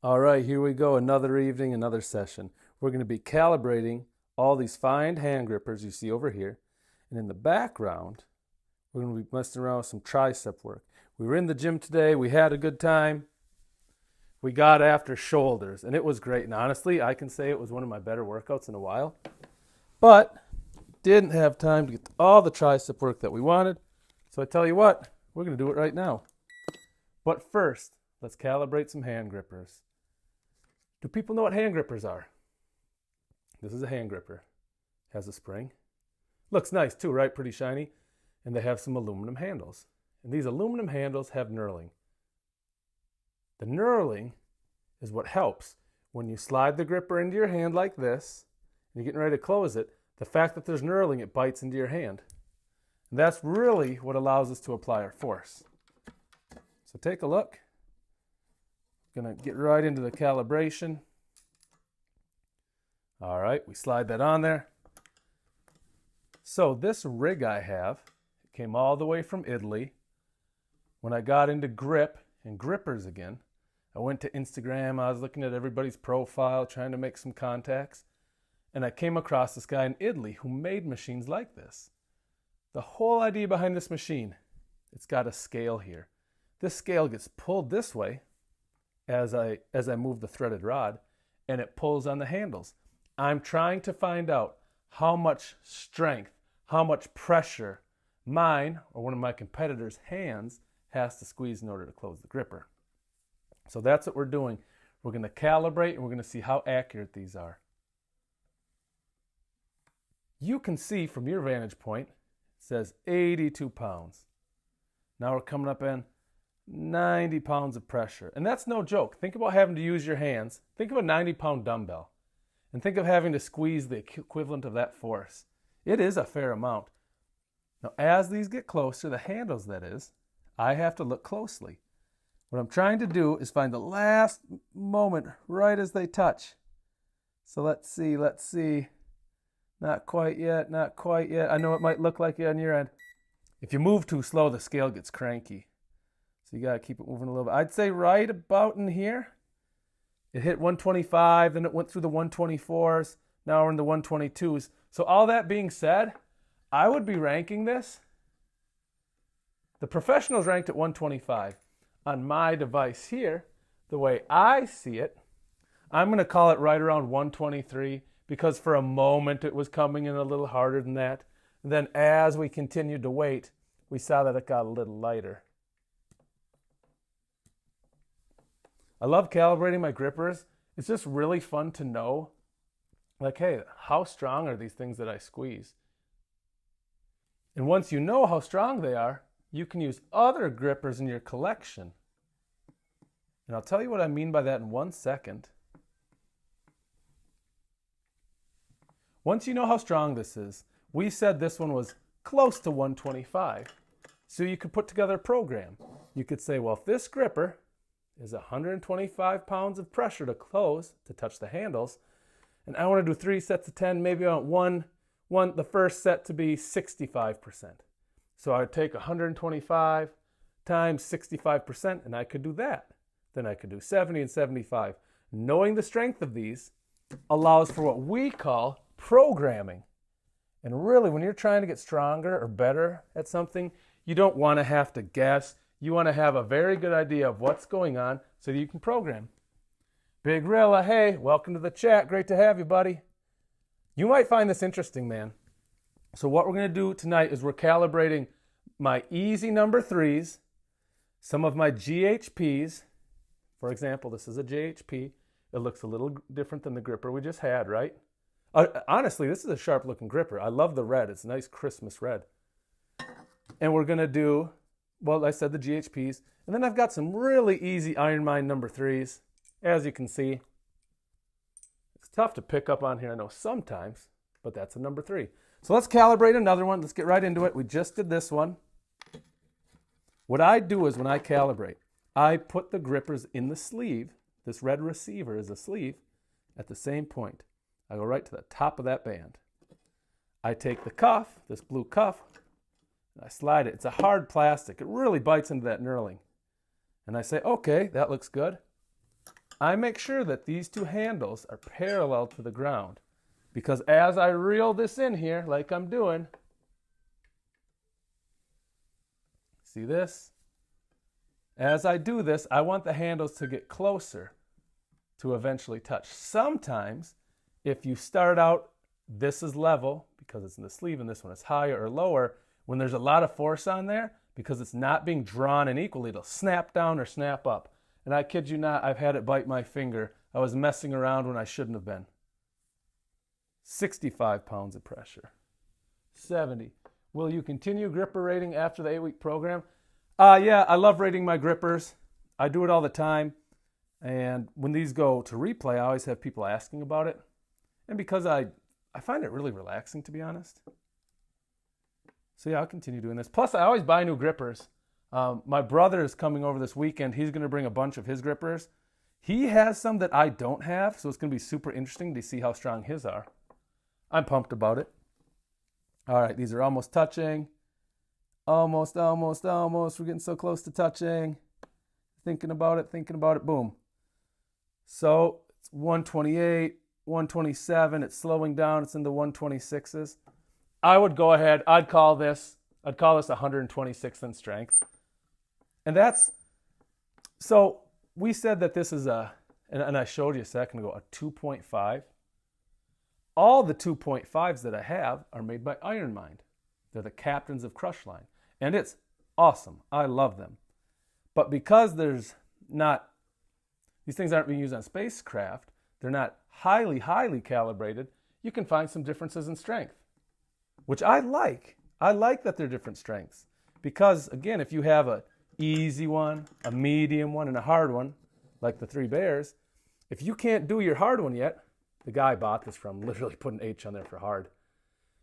All right, here we go. Another evening, another session. We're going to be calibrating all these fine hand grippers you see over here. And in the background, we're going to be messing around with some tricep work. We were in the gym today. We had a good time. We got after shoulders, and it was great. And honestly, I can say it was one of my better workouts in a while. But didn't have time to get to all the tricep work that we wanted. So I tell you what, we're going to do it right now. But first, let's calibrate some hand grippers. Do people know what hand grippers are? This is a hand gripper. Has a spring. Looks nice too, right? Pretty shiny. And they have some aluminum handles. And these aluminum handles have knurling. The knurling is what helps when you slide the gripper into your hand like this, and you're getting ready to close it. The fact that there's knurling, it bites into your hand. And that's really what allows us to apply our force. So take a look. Gonna get right into the calibration. All right, we slide that on there. So this rig I have came all the way from Italy. When I got into grip and grippers again, I went to Instagram. I was looking at everybody's profile, trying to make some contacts. And I came across this guy in Italy who made machines like this. The whole idea behind this machine, it's got a scale here. This scale gets pulled this way as I move the threaded rod, and it pulls on the handles. I'm trying to find out how much strength, how much pressure mine or one of my competitors' hands has to squeeze in order to close the gripper. So that's what we're doing. We're going to calibrate and we're going to see how accurate these are. You can see from your vantage point, it says 82 pounds. Now we're coming up in 90 pounds of pressure. And that's no joke. Think about having to use your hands. Think of a 90-pound dumbbell. And think of having to squeeze the equivalent of that force. It is a fair amount. Now, as these get closer, the handles that is, I have to look closely. What I'm trying to do is find the last moment right as they touch. So let's see. Not quite yet. I know it might look like it on your end. If you move too slow, the scale gets cranky. So you got to keep it moving a little bit. I'd say right about in here. It hit 125, then it went through the 124s. Now we're in the 122s. So all that being said, I would be ranking this. The professionals ranked at 125. On my device here, the way I see it, I'm going to call it right around 123 because for a moment it was coming in a little harder than that. And then as we continued to wait, we saw that it got a little lighter. I love calibrating my grippers. It's just really fun to know, like, hey, how strong are these things that I squeeze? And once you know how strong they are, you can use other grippers in your collection. And I'll tell you what I mean by that in 1 second. Once you know how strong this is, we said this one was close to 125. So you could put together a program. You could say, well, if this gripper is 125 pounds of pressure to close, to touch the handles, and I want to do 3 sets of 10, maybe I want the first set to be 65%. So I would take 125 times 65%, and I could do that. Then I could do 70 and 75. Knowing the strength of these allows for what we call programming. And really, when you're trying to get stronger or better at something, you don't want to have to guess. You want to have a very good idea of what's going on so that you can program. Big Rilla, hey, welcome to the chat. Great to have you, buddy. You might find this interesting, man. So what we're going to do tonight is we're calibrating my easy number 3s, some of my GHPs. For example, this is a GHP. It looks a little different than the gripper we just had, right? Honestly, this is a sharp-looking gripper. I love the red. It's a nice Christmas red. And we're going to do, well, I said the GHPs. And then I've got some really easy Iron Mind number 3s. As you can see, it's tough to pick up on here, I know sometimes, but that's a number 3. So let's calibrate another one. Let's get right into it. We just did this one. What I do is when I calibrate, I put the grippers in the sleeve. This red receiver is a sleeve at the same point. I go right to the top of that band. I take the cuff, this blue cuff, and I slide it. It's a hard plastic. It really bites into that knurling. And I say, okay, that looks good. I make sure that these two handles are parallel to the ground, because as I reel this in here, like I'm doing, see this? As I do this, I want the handles to get closer to eventually touch. Sometimes, if you start out, this is level, because it's in the sleeve, and this one is higher or lower, when there's a lot of force on there, because it's not being drawn in equally, it'll snap down or snap up. And I kid you not, I've had it bite my finger. I was messing around when I shouldn't have been. 65 pounds of pressure. 70. Will you continue gripper rating after the 8-week program? Yeah, I love rating my grippers. I do it all the time. And when these go to replay, I always have people asking about it. And because I find it really relaxing, to be honest. So yeah, I'll continue doing this. Plus, I always buy new grippers. My brother is coming over this weekend. He's going to bring a bunch of his grippers. He has some that I don't have, so it's going to be super interesting to see how strong his are. I'm pumped about it. All right, these are almost touching. Almost. We're getting so close to touching. Thinking about it, boom. So it's 128, 127. It's slowing down. It's in the 126s. I would go ahead. I'd call this 126th in strength. And that's, so we said that this is and I showed you a second ago, a 2.5. All the 2.5s that I have are made by Iron Mind. They're the captains of Crush Line. And it's awesome. I love them. But because these things aren't being used on spacecraft, they're not highly calibrated, you can find some differences in strength, which I like. I like that they're different strengths. Because, again, if you have an easy one, a medium one, and a hard one, like the 3 Bears, if you can't do your hard one yet, the guy I bought this from literally put an H on there for hard.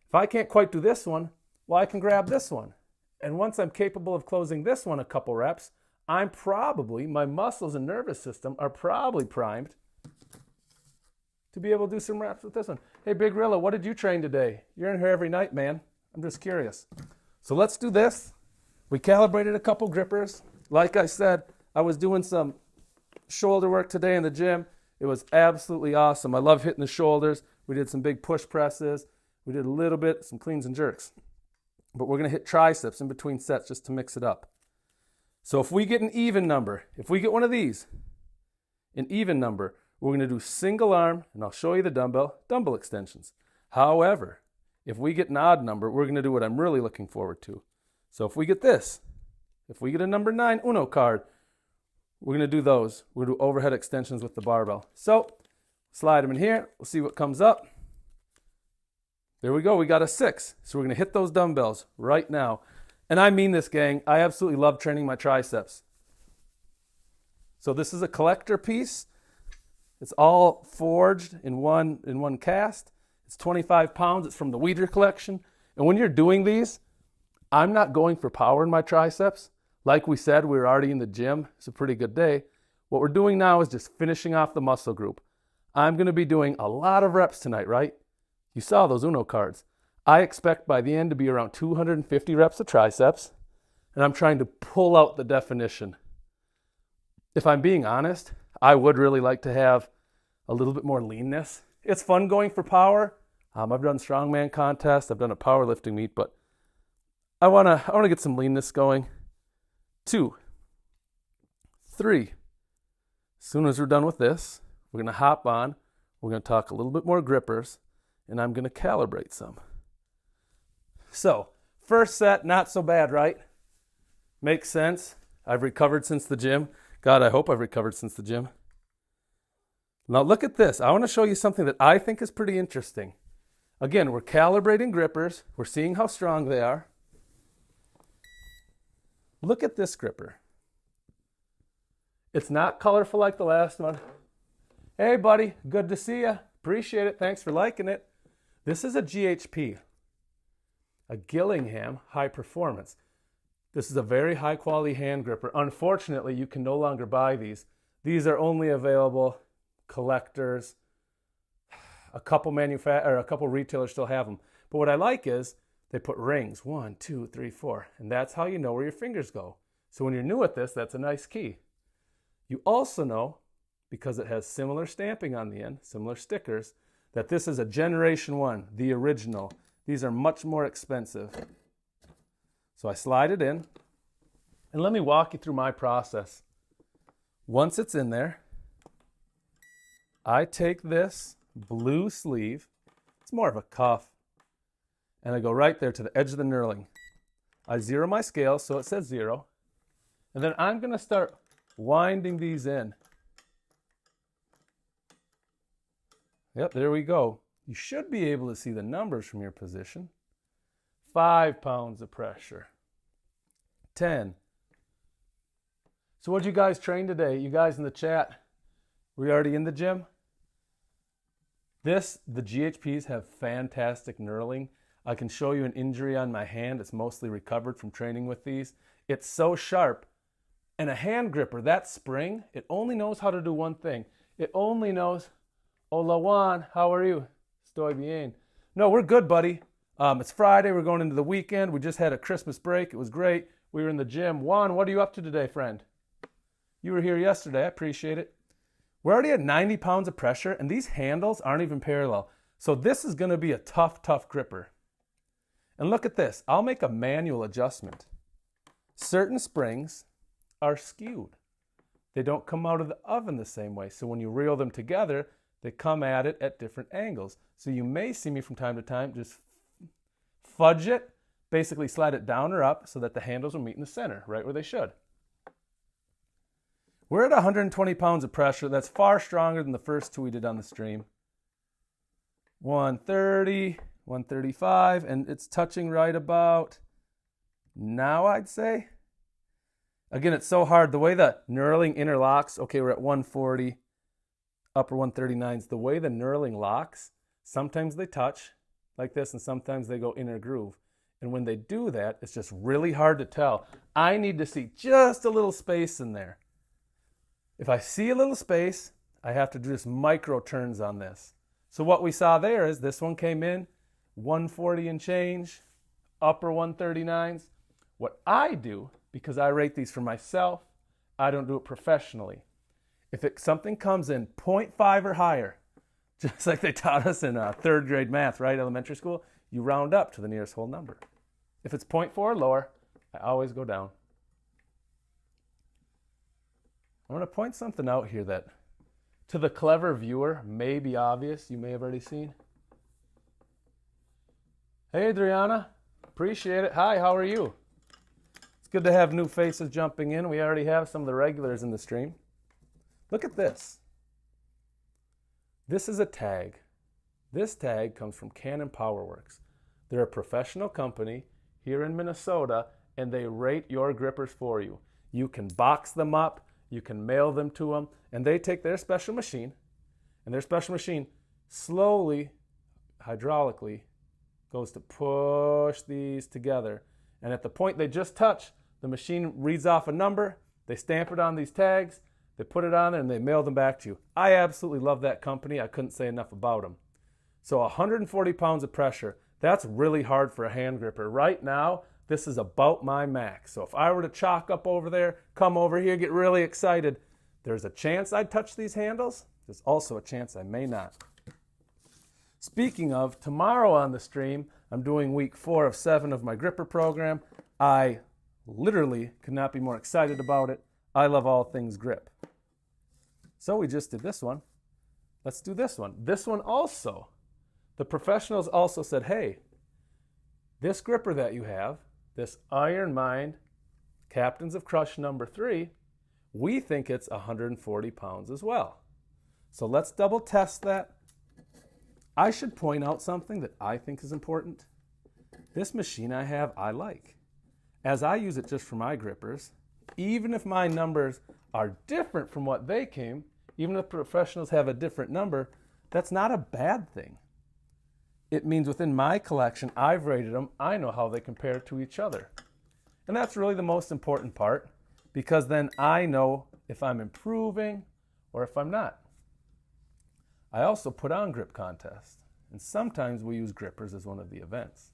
If I can't quite do this one, well, I can grab this one. And once I'm capable of closing this one a couple reps, my muscles and nervous system are probably primed to be able to do some reps with this one. Hey, Big Rilla, what did you train today? You're in here every night, man. I'm just curious. So let's do this. We calibrated a couple grippers. Like I said, I was doing some shoulder work today in the gym. It was absolutely awesome. I love hitting the shoulders. We did some big push presses. We did a little bit, some cleans and jerks. But we're going to hit triceps in between sets just to mix it up. So if we get an even number, if we get one of these, an even number, we're going to do single arm, and I'll show you the dumbbell extensions. However, if we get an odd number, we're going to do what I'm really looking forward to. So if we get this, if we get a number 9 Uno card, we're going to do those. We're going to do overhead extensions with the barbell. So slide them in here. We'll see what comes up. There we go. We got a 6. So we're going to hit those dumbbells right now. And I mean this, gang. I absolutely love training my triceps. So this is a collector piece. It's all forged in one cast. It's 25 pounds. It's from the Weeder collection. And when you're doing these, I'm not going for power in my triceps. Like we said, we were already in the gym. It's a pretty good day. What we're doing now is just finishing off the muscle group. I'm going to be doing a lot of reps tonight, right? You saw those Uno cards. I expect by the end to be around 250 reps of triceps, and I'm trying to pull out the definition. If I'm being honest, I would really like to have a little bit more leanness. It's fun going for power. I've done strongman contests. I've done a powerlifting meet, but I want to get some leanness going. 2, 3. As soon as we're done with this, we're going to hop on. We're going to talk a little bit more grippers, and I'm going to calibrate some. So, first set, not so bad, right? Makes sense. I've recovered since the gym. God, I hope I've recovered since the gym. Now look at this. I want to show you something that I think is pretty interesting. Again, we're calibrating grippers. We're seeing how strong they are. Look at this gripper. It's not colorful like the last one. Hey, buddy. Good to see you. Appreciate it. Thanks for liking it. This is a GHP. A Gillingham High Performance. This is a very high quality hand gripper. Unfortunately, you can no longer buy these. These are only available collectors. A couple retailers still have them. But what I like is they put rings, 1, 2, 3, 4, and that's how you know where your fingers go. So when you're new at this, that's a nice key. You also know, because it has similar stamping on the end, similar stickers, that this is a Generation 1, the original. These are much more expensive. So I slide it in, and let me walk you through my process. Once it's in there, I take this blue sleeve, it's more of a cuff, and I go right there to the edge of the knurling. I zero my scale so it says 0, and then I'm going to start winding these in. Yep, there we go. You should be able to see the numbers from your position. 5 pounds of pressure. 10. So what did you guys train today? You guys in the chat, were you already in the gym? The GHPs have fantastic knurling. I can show you an injury on my hand. It's mostly recovered from training with these. It's so sharp. And a hand gripper, that spring, it only knows how to do one thing. It only knows, hola Juan, how are you? Estoy bien. No, we're good, buddy. It's Friday. We're going into the weekend. We just had a Christmas break. It was great. We were in the gym. Juan, what are you up to today, friend? You were here yesterday. I appreciate it. We're already at 90 pounds of pressure, and these handles aren't even parallel. So this is going to be a tough, tough gripper. And look at this. I'll make a manual adjustment. Certain springs are skewed. They don't come out of the oven the same way. So when you reel them together, they come at it at different angles. So you may see me from time to time just fudge it, basically slide it down or up so that the handles will meet in the center, right where they should. We're at 120 pounds of pressure. That's far stronger than the first two we did on the stream. 130, 135, and it's touching right about now, I'd say. Again, it's so hard. The way the knurling interlocks, okay, we're at 140, upper 139s. The way the knurling locks, sometimes they touch like this, and sometimes they go inner groove. And when they do that, it's just really hard to tell. I need to see just a little space in there. If I see a little space, I have to do just micro turns on this. So what we saw there is this one came in, 140 and change, upper 139s. What I do, because I rate these for myself, I don't do it professionally. If something comes in 0.5 or higher, just like they taught us in third grade math, right, elementary school, you round up to the nearest whole number. If it's 0.4 or lower, I always go down. I'm going to point something out here that to the clever viewer may be obvious. You may have already seen. Hey, Adriana. Appreciate it. Hi, how are you? It's good to have new faces jumping in. We already have some of the regulars in the stream. Look at this. This is a tag. This tag comes from Cannon Powerworks. They're a professional company here in Minnesota, and they rate your grippers for you. You can box them up. You can mail them to them, and they take their special machine, and their special machine slowly, hydraulically, goes to push these together. And at the point they just touch, the machine reads off a number, they stamp it on these tags, they put it on there, and they mail them back to you. I absolutely love that company. I couldn't say enough about them. So 140 pounds of pressure, that's really hard for a hand gripper. Right now, this is about my max. So if I were to chalk up over there, come over here, get really excited, there's a chance I'd touch these handles. There's also a chance I may not. Speaking of, tomorrow on the stream, I'm doing week 4 of 7 of my gripper program. I literally could not be more excited about it. I love all things grip. So we just did this one. Let's do this one. This one also. The professionals also said, hey, this gripper that you have, this Iron Mind Captains of Crush number 3, we think it's 140 pounds as well. So let's double test that. I should point out something that I think is important. This machine I have, I like. As I use it just for my grippers, even if my numbers are different from what they came, even if professionals have a different number, that's not a bad thing. It means within my collection, I've rated them, I know how they compare to each other. And that's really the most important part, because then I know if I'm improving or if I'm not. I also put on grip contests, and sometimes we use grippers as one of the events.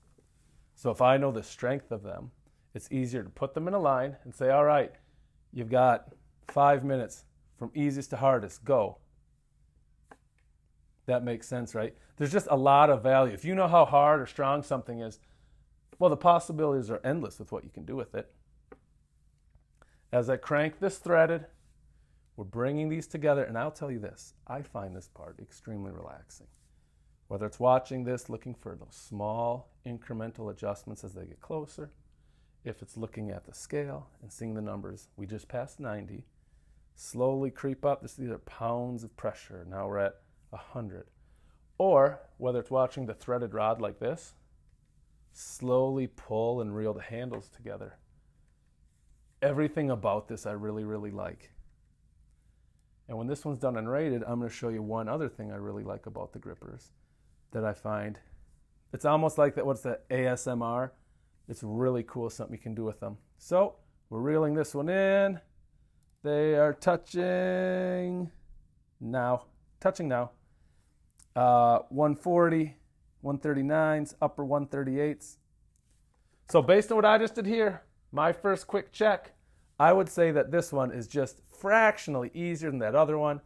So if I know the strength of them, it's easier to put them in a line and say, all right, you've got 5 minutes, from easiest to hardest, go. That makes sense, right? There's just a lot of value. If you know how hard or strong something is, well, the possibilities are endless with what you can do with it. As I crank this threaded, we're bringing these together, and I'll tell you this, I find this part extremely relaxing. Whether it's watching this, looking for those small incremental adjustments as they get closer, if it's looking at the scale and seeing the numbers, we just passed 90, slowly creep up. These are pounds of pressure. Now we're at 100. Or whether it's watching the threaded rod like this, slowly pull and reel the handles together. Everything about this I really, really like. And when this one's done and rated, I'm going to show you one other thing I really like about the grippers that I find. It's almost like that. What's that? ASMR. It's really cool, something you can do with them. So we're reeling this one in. They are touching now. 140, 139s, upper 138s. So based on what I just did here, my first quick check, I would say that this one is just fractionally easier than that other one.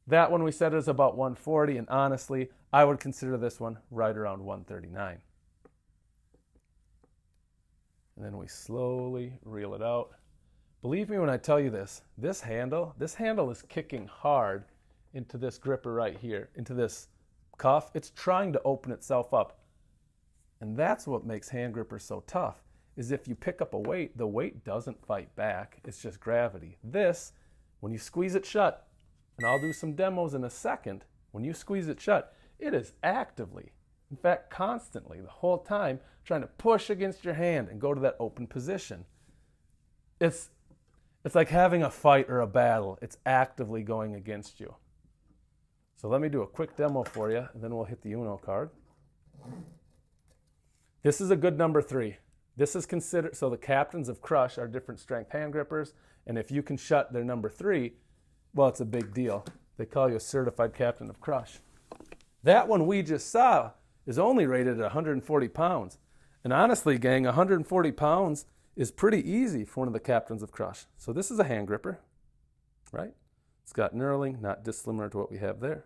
That one we said is about 140, and honestly, I would consider this one right around 139. And then we slowly reel it out. Believe me when I tell you this handle is kicking hard into this gripper right here, into this cuff. It's trying to open itself up. And that's what makes hand grippers so tough, is if you pick up a weight, the weight doesn't fight back. It's just gravity. This, when you squeeze it shut, and I'll do some demos in a second, when you squeeze it shut, it is actively, in fact constantly, the whole time, trying to push against your hand and go to that open position. It's like having a fight or a battle. It's actively going against you. So let me do a quick demo for you, and then we'll hit the Uno card. This is a good number 3. This is considered, so the captains of Crush are different strength hand grippers, and if you can shut their number 3, well, it's a big deal. They call you a certified captain of Crush. That one we just saw is only rated at 140 pounds. And honestly, gang, 140 pounds is pretty easy for one of the captains of Crush. So this is a hand gripper, right? It's got knurling, not dissimilar to what we have there.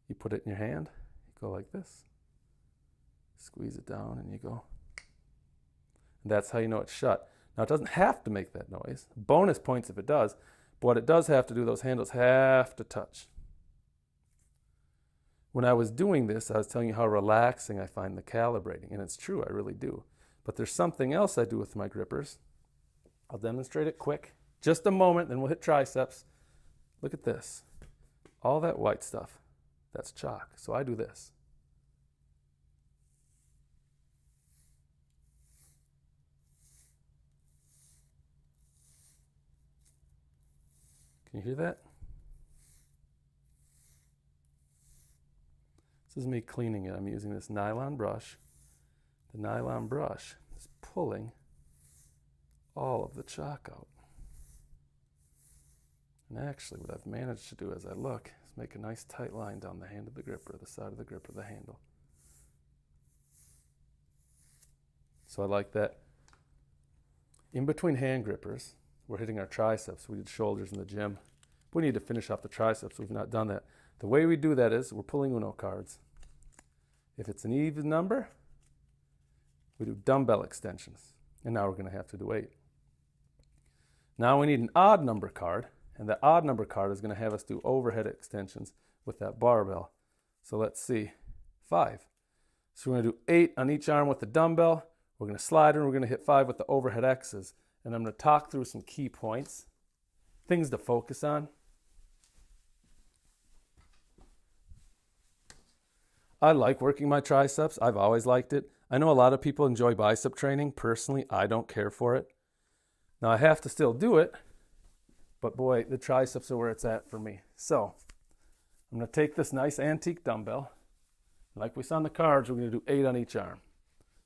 You put it in your hand, you go like this, squeeze it down, and you go. And that's how you know it's shut. Now, it doesn't have to make that noise. Bonus points if it does. But what it does have to do, those handles have to touch. When I was doing this, I was telling you how relaxing I find the calibrating. And it's true, I really do. But there's something else I do with my grippers. I'll demonstrate it quick. Just a moment, then we'll hit triceps. Look at this. All that white stuff, that's chalk. So I do this. Can you hear that? This is me cleaning it. I'm using this nylon brush. The nylon brush is pulling all of the chalk out. And actually what I've managed to do as I look is make a nice tight line down the hand of the gripper, the side of the gripper, the handle. So I like that. In between hand grippers, we're hitting our triceps. We did shoulders in the gym. We need to finish off the triceps. We've not done that. The way we do that is we're pulling Uno cards. If it's an even number, we do dumbbell extensions. And now we're going to have to do 8. Now we need an odd number card. And the odd number card is going to have us do overhead extensions with that barbell. So let's see. 5. So we're going to do 8 on each arm with the dumbbell. We're going to slide and we're going to hit 5 with the overhead X's. And I'm going to talk through some key points, things to focus on. I like working my triceps. I've always liked it. I know a lot of people enjoy bicep training. Personally, I don't care for it. Now, I have to still do it, but boy, the triceps are where it's at for me. So I'm going to take this nice antique dumbbell. Like we saw on the cards, we're going to do 8 on each arm.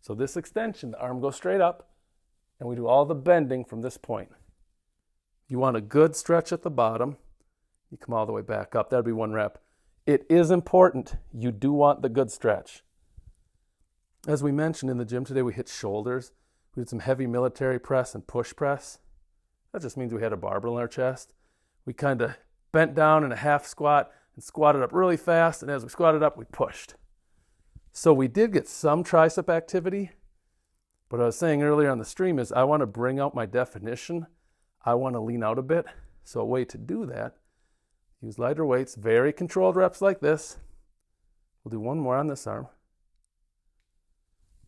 So this extension, the arm goes straight up, and we do all the bending from this point. You want a good stretch at the bottom. You come all the way back up. That'll be 1 rep. It is important. You do want the good stretch. As we mentioned in the gym today, we hit shoulders. We did some heavy military press and push press. That just means we had a barbell in our chest. We kind of bent down in a half squat and squatted up really fast. And as we squatted up, we pushed. So we did get some tricep activity. But what I was saying earlier on the stream is I want to bring out my definition. I want to lean out a bit. So a way to do that, use lighter weights, very controlled reps like this. We'll do one more on this arm.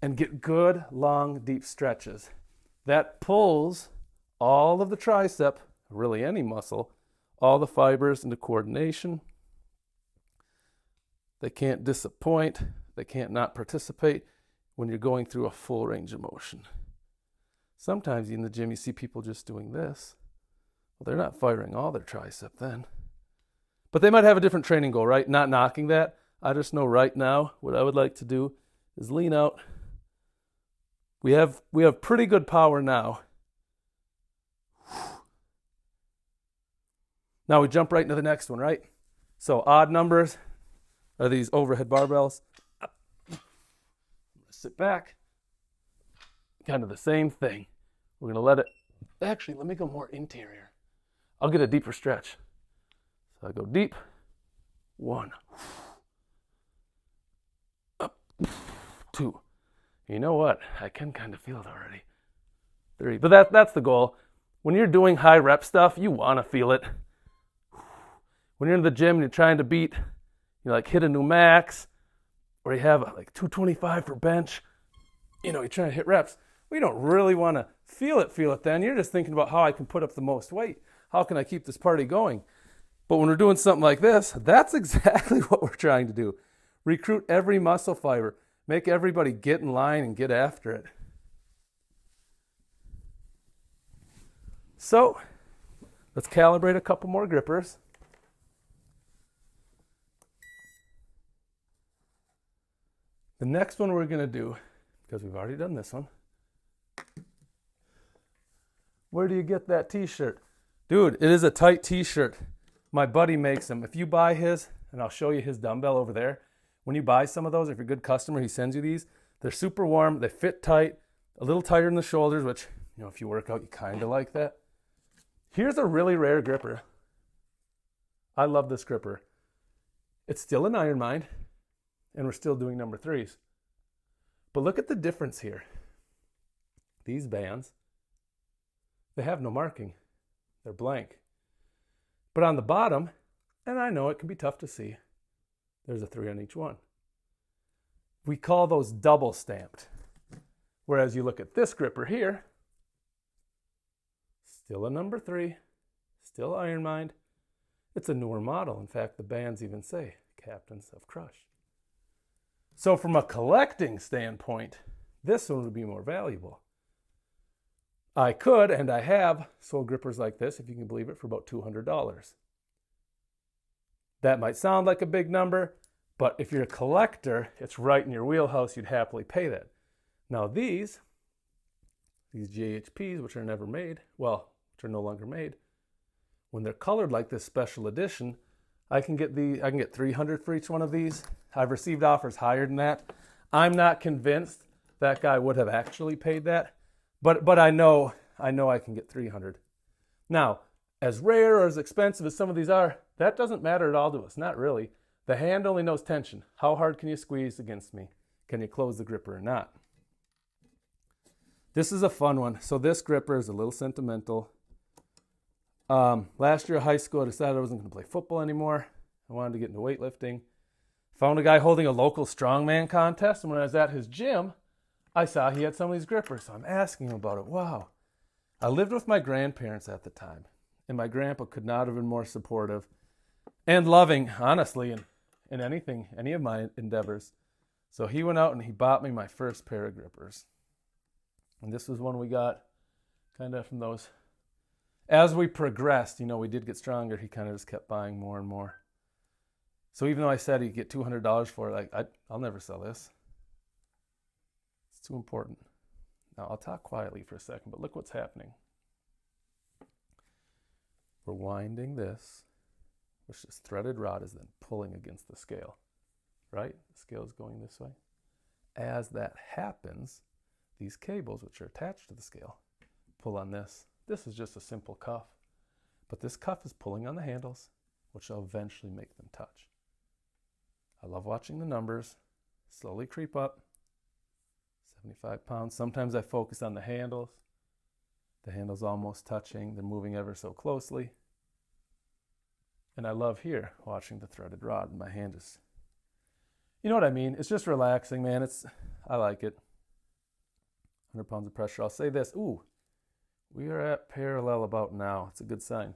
And get good, long, deep stretches. That pulls all of the tricep, really any muscle, all the fibers into coordination. They can't disappoint. They can't not participate when you're going through a full range of motion. Sometimes in the gym you see people just doing this. Well, they're not firing all their tricep then. But they might have a different training goal, right? Not knocking that. I just know right now what I would like to do is lean out. We have pretty good power now. Now we jump right into the next one, right? So odd numbers are these overhead barbells. Sit back. Kind of the same thing. We're going to let it, actually, let me go more interior. I'll get a deeper stretch. So I go deep. 1. Up. 2. You know what? I can kind of feel it already. 3. But that's the goal. When you're doing high rep stuff, you want to feel it. When you're in the gym and you're trying to beat, like hit a new max, or you have like 225 for bench, you're trying to hit reps. We don't really want to feel it then. You're just thinking about how I can put up the most weight. How can I keep this party going? But when we're doing something like this, that's exactly what we're trying to do. Recruit every muscle fiber. Make everybody get in line and get after it. So, let's calibrate a couple more grippers. The next one we're going to do, because we've already done this one. Where do you get that t-shirt? Dude, it is a tight t-shirt. My buddy makes them. If you buy his, and I'll show you his dumbbell over there. When you buy some of those, if you're a good customer, he sends you these. They're super warm. They fit tight, a little tighter in the shoulders, which, if you work out, you kind of like that. Here's a really rare gripper. I love this gripper. It's still an Iron Mind, and we're still doing number 3s. But look at the difference here. These bands, they have no marking. They're blank. But on the bottom, and I know it can be tough to see, there's a 3 on each one. We call those double stamped. Whereas you look at this gripper here, still a number 3, still Iron Mind. It's a newer model. In fact, the bands even say Captains of Crush. So from a collecting standpoint, this one would be more valuable. I could, and I have, sold grippers like this, if you can believe it, for about $200. That might sound like a big number, but if you're a collector, it's right in your wheelhouse. You'd happily pay that. Now these GHPs, which are never made, which are no longer made, when they're colored like this special edition, I can get $300 for each one of these. I've received offers higher than that. I'm not convinced that guy would have actually paid that, but I know I can get $300. Now, as rare or as expensive as some of these are, that doesn't matter at all to us, not really. The hand only knows tension. How hard can you squeeze against me? Can you close the gripper or not? This is a fun one. So this gripper is a little sentimental. Last year of high school, I decided I wasn't going to play football anymore. I wanted to get into weightlifting. Found a guy holding a local strongman contest, and when I was at his gym, I saw he had some of these grippers, so I'm asking him about it. Wow. I lived with my grandparents at the time, and my grandpa could not have been more supportive and loving, honestly, in any of my endeavors. So he went out and he bought me my first pair of grippers. And this was one we got kind of from those. As we progressed, we did get stronger. He kind of just kept buying more and more. So even though I said he'd get $200 for it, I'll never sell this. It's too important. Now, I'll talk quietly for a second, but look what's happening. We're winding this, which this threaded rod is then pulling against the scale, right? The scale is going this way. As that happens, these cables, which are attached to the scale, pull on this. This is just a simple cuff, but this cuff is pulling on the handles, which will eventually make them touch. I love watching the numbers slowly creep up. 75 pounds. Sometimes I focus on the handles. The handle's almost touching. They're moving ever so closely. And I love here watching the threaded rod. And my hand is, you know what I mean? It's just relaxing, man. I like it. 100 pounds of pressure. I'll say this. Ooh, we are at parallel about now. It's a good sign.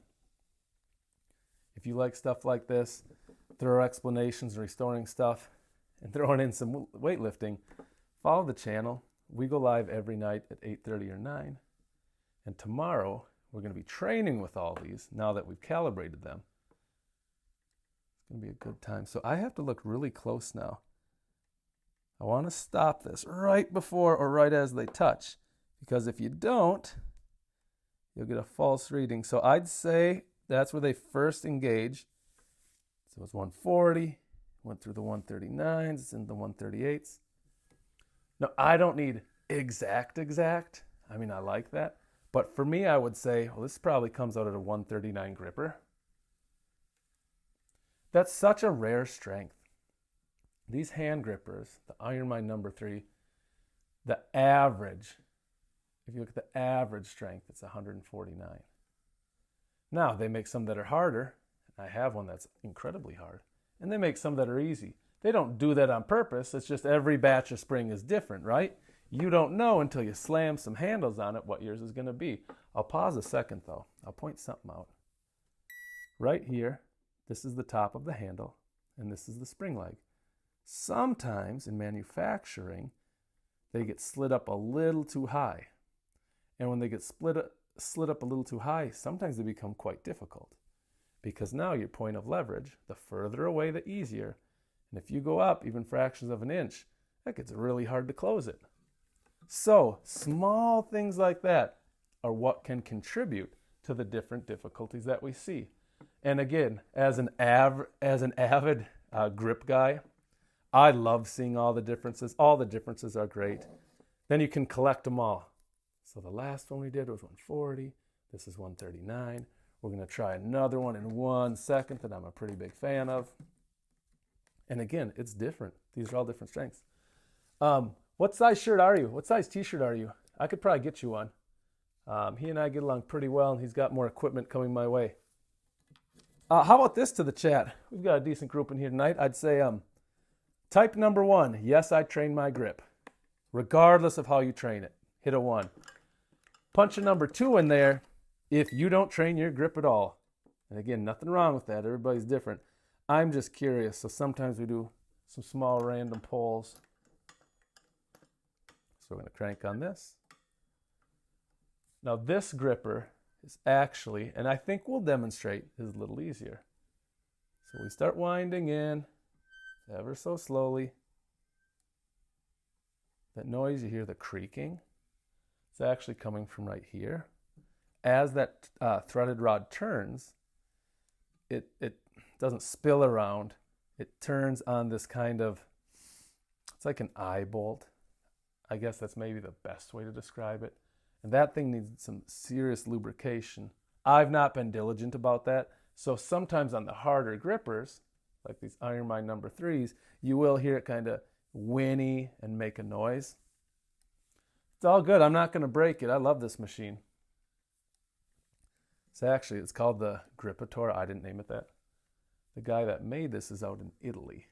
If you like stuff like this, thorough explanations, restoring stuff, and throwing in some weightlifting, follow the channel. We go live every night at 8:30 or 9. And tomorrow, we're going to be training with all these now that we've calibrated them. It's going to be a good time. So I have to look really close now. I want to stop this right before or right as they touch, because if you don't, you'll get a false reading. So I'd say that's where they first engage. So it's 140, went through the 139s, it's in the 138s. Now, I don't need exact. I mean, I like that. But for me, I would say, well, this probably comes out at a 139 gripper. That's such a rare strength. These hand grippers, the Iron Mind number 3, the average, if you look at the average strength, it's 149. Now, they make some that are harder. I have one that's incredibly hard. And they make some that are easy. They don't do that on purpose. It's just every batch of spring is different, right? You don't know until you slam some handles on it what yours is going to be. I'll pause a second, though. I'll point something out. Right here, this is the top of the handle, and this is the spring leg. Sometimes in manufacturing, they get slid up a little too high. And when they get slid up a little too high, sometimes they become quite difficult. Because now your point of leverage, the further away, the easier. And if you go up even fractions of an inch, that gets really hard to close it. So small things like that are what can contribute to the different difficulties that we see. And again, as an avid grip guy, I love seeing all the differences. All the differences are great. Then you can collect them all. So the last one we did was 140. This is 139. We're going to try another one in 1 second that I'm a pretty big fan of. And again, it's different. These are all different strengths. What size shirt are you? What size t-shirt are you? I could probably get you one. He and I get along pretty well, and he's got more equipment coming my way. How about this to the chat? We've got a decent group in here tonight. I'd say type number 1, yes, I train my grip. Regardless of how you train it, hit a 1. Punch a number 2 in there if you don't train your grip at all. And again, nothing wrong with that. Everybody's different. I'm just curious. So sometimes we do some small random pulls. So we're going to crank on this. Now this gripper is actually, and I think we'll demonstrate, is a little easier. So we start winding in ever so slowly. That noise, you hear the creaking. It's actually coming from right here. As that threaded rod turns, it doesn't spill around. It turns on this kind of, it's like an eye bolt. I guess that's maybe the best way to describe it. And that thing needs some serious lubrication. I've not been diligent about that. So sometimes on the harder grippers, like these Iron Mind number 3s, you will hear it kind of whinny and make a noise. It's all good. I'm not going to break it. I love this machine. It's called the Grippator. I didn't name it that. The guy that made this is out in Italy.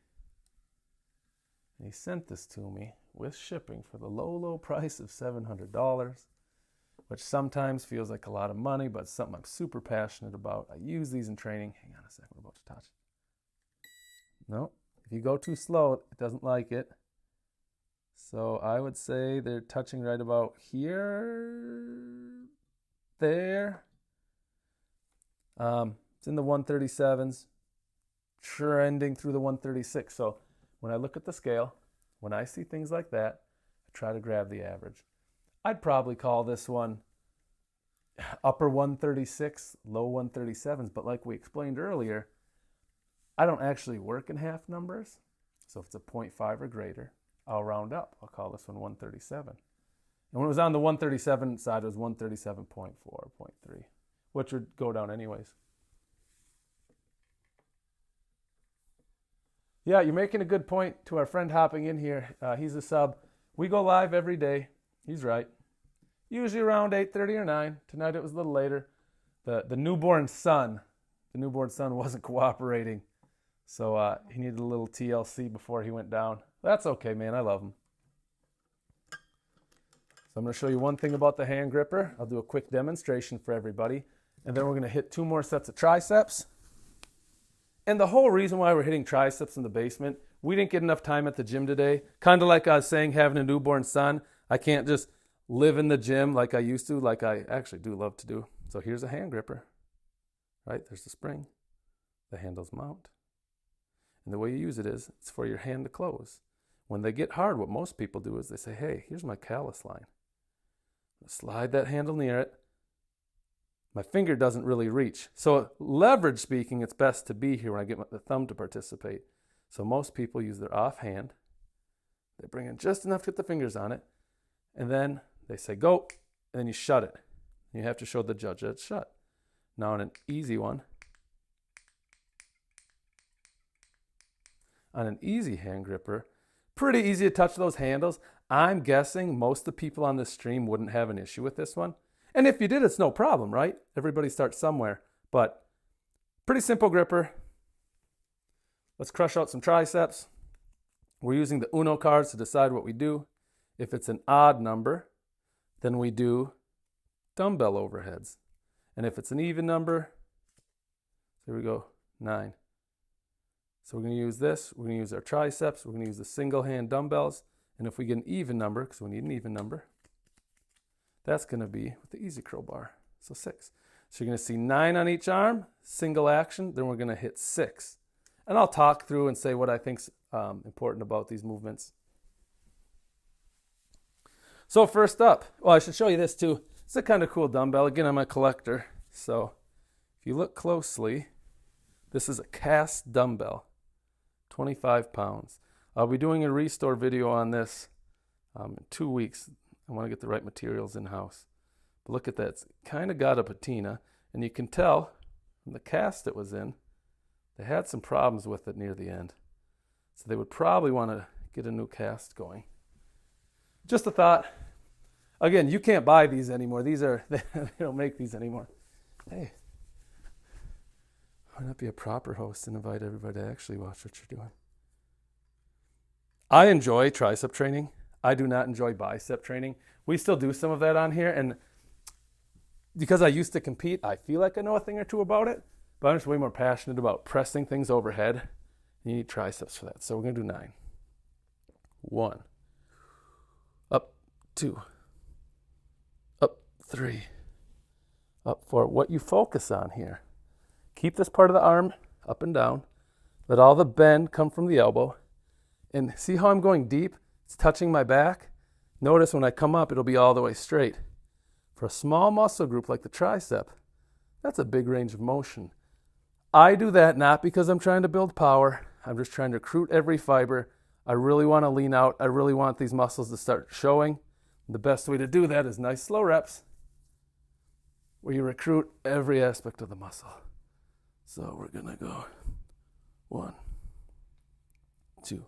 And he sent this to me with shipping for the low price of $700, which sometimes feels like a lot of money, but it's something I'm super passionate about. I use these in training. Hang on a second, we're about to touch. No, if you go too slow, it doesn't like it. So I would say they're touching right about here, there. It's in the 137s, trending through the 136. So when I look at the scale, when I see things like that, I try to grab the average. I'd probably call this one upper 136, low 137s. But like we explained earlier, I don't actually work in half numbers. So if it's a 0.5 or greater, I'll round up. I'll call this one 137. And when it was on the 137 side, it was 137.4, 0.3, which would go down anyways. Yeah, you're making a good point to our friend hopping in here. He's a sub. We go live every day. He's right. Usually around 8:30 or 9. Tonight it was a little later. The newborn son wasn't cooperating. So he needed a little TLC before he went down. That's okay, man. I love him. So I'm going to show you one thing about the hand gripper. I'll do a quick demonstration for everybody. And then we're going to hit 2 more sets of triceps. And the whole reason why we're hitting triceps in the basement, we didn't get enough time at the gym today. Kind of like I was saying, having a newborn son, I can't just live in the gym like I used to, like I actually do love to do. So here's a hand gripper, right? There's the spring. The handles mount. And the way you use it is, it's for your hand to close. When they get hard, what most people do is they say, hey, here's my callus line. Slide that handle near it. My finger doesn't really reach. So leverage speaking, it's best to be here when I get the thumb to participate. So most people use their off hand. They bring in just enough to get the fingers on it. And then they say go, and then you shut it. You have to show the judge that it's shut. Now on an easy one, on an easy hand gripper, pretty easy to touch those handles. I'm guessing most of the people on this stream wouldn't have an issue with this one. And if you did, it's no problem, right? Everybody starts somewhere. But pretty simple gripper. Let's crush out some triceps. We're using the Uno cards to decide what we do. If it's an odd number, then we do dumbbell overheads. And if it's an even number, here we go, 9. So we're going to use this. We're going to use our triceps. We're going to use the single hand dumbbells. And if we get an even number, because we need an even number, that's going to be with the easy curl bar. So 6. So you're going to see 9 on each arm, single action. Then we're going to hit 6. And I'll talk through and say what I think's important about these movements. So first up, well, I should show you this too. It's a kind of cool dumbbell. Again, I'm a collector. So if you look closely, this is a cast dumbbell, 25 pounds. I'll be doing a restore video on this in 2 weeks. I want to get the right materials in-house. But look at that. It's kind of got a patina. And you can tell from the cast it was in, they had some problems with it near the end. So they would probably want to get a new cast going. Just a thought. Again, you can't buy these anymore. They don't make these anymore. Hey, why not be a proper host and invite everybody to actually watch what you're doing? I enjoy tricep training. I do not enjoy bicep training. We still do some of that on here. And because I used to compete, I feel like I know a thing or two about it. But I'm just way more passionate about pressing things overhead. You need triceps for that. So we're going to do 9. 1. Up 2. Up 3. Up 4. What you focus on here. Keep this part of the arm up and down. Let all the bend come from the elbow. And see how I'm going deep? It's touching my back. Notice when I come up, it'll be all the way straight. For a small muscle group like the tricep, that's a big range of motion. I do that not because I'm trying to build power. I'm just trying to recruit every fiber. I really want to lean out. I really want these muscles to start showing. The best way to do that is nice slow reps where you recruit every aspect of the muscle. So we're going to go 1, 2,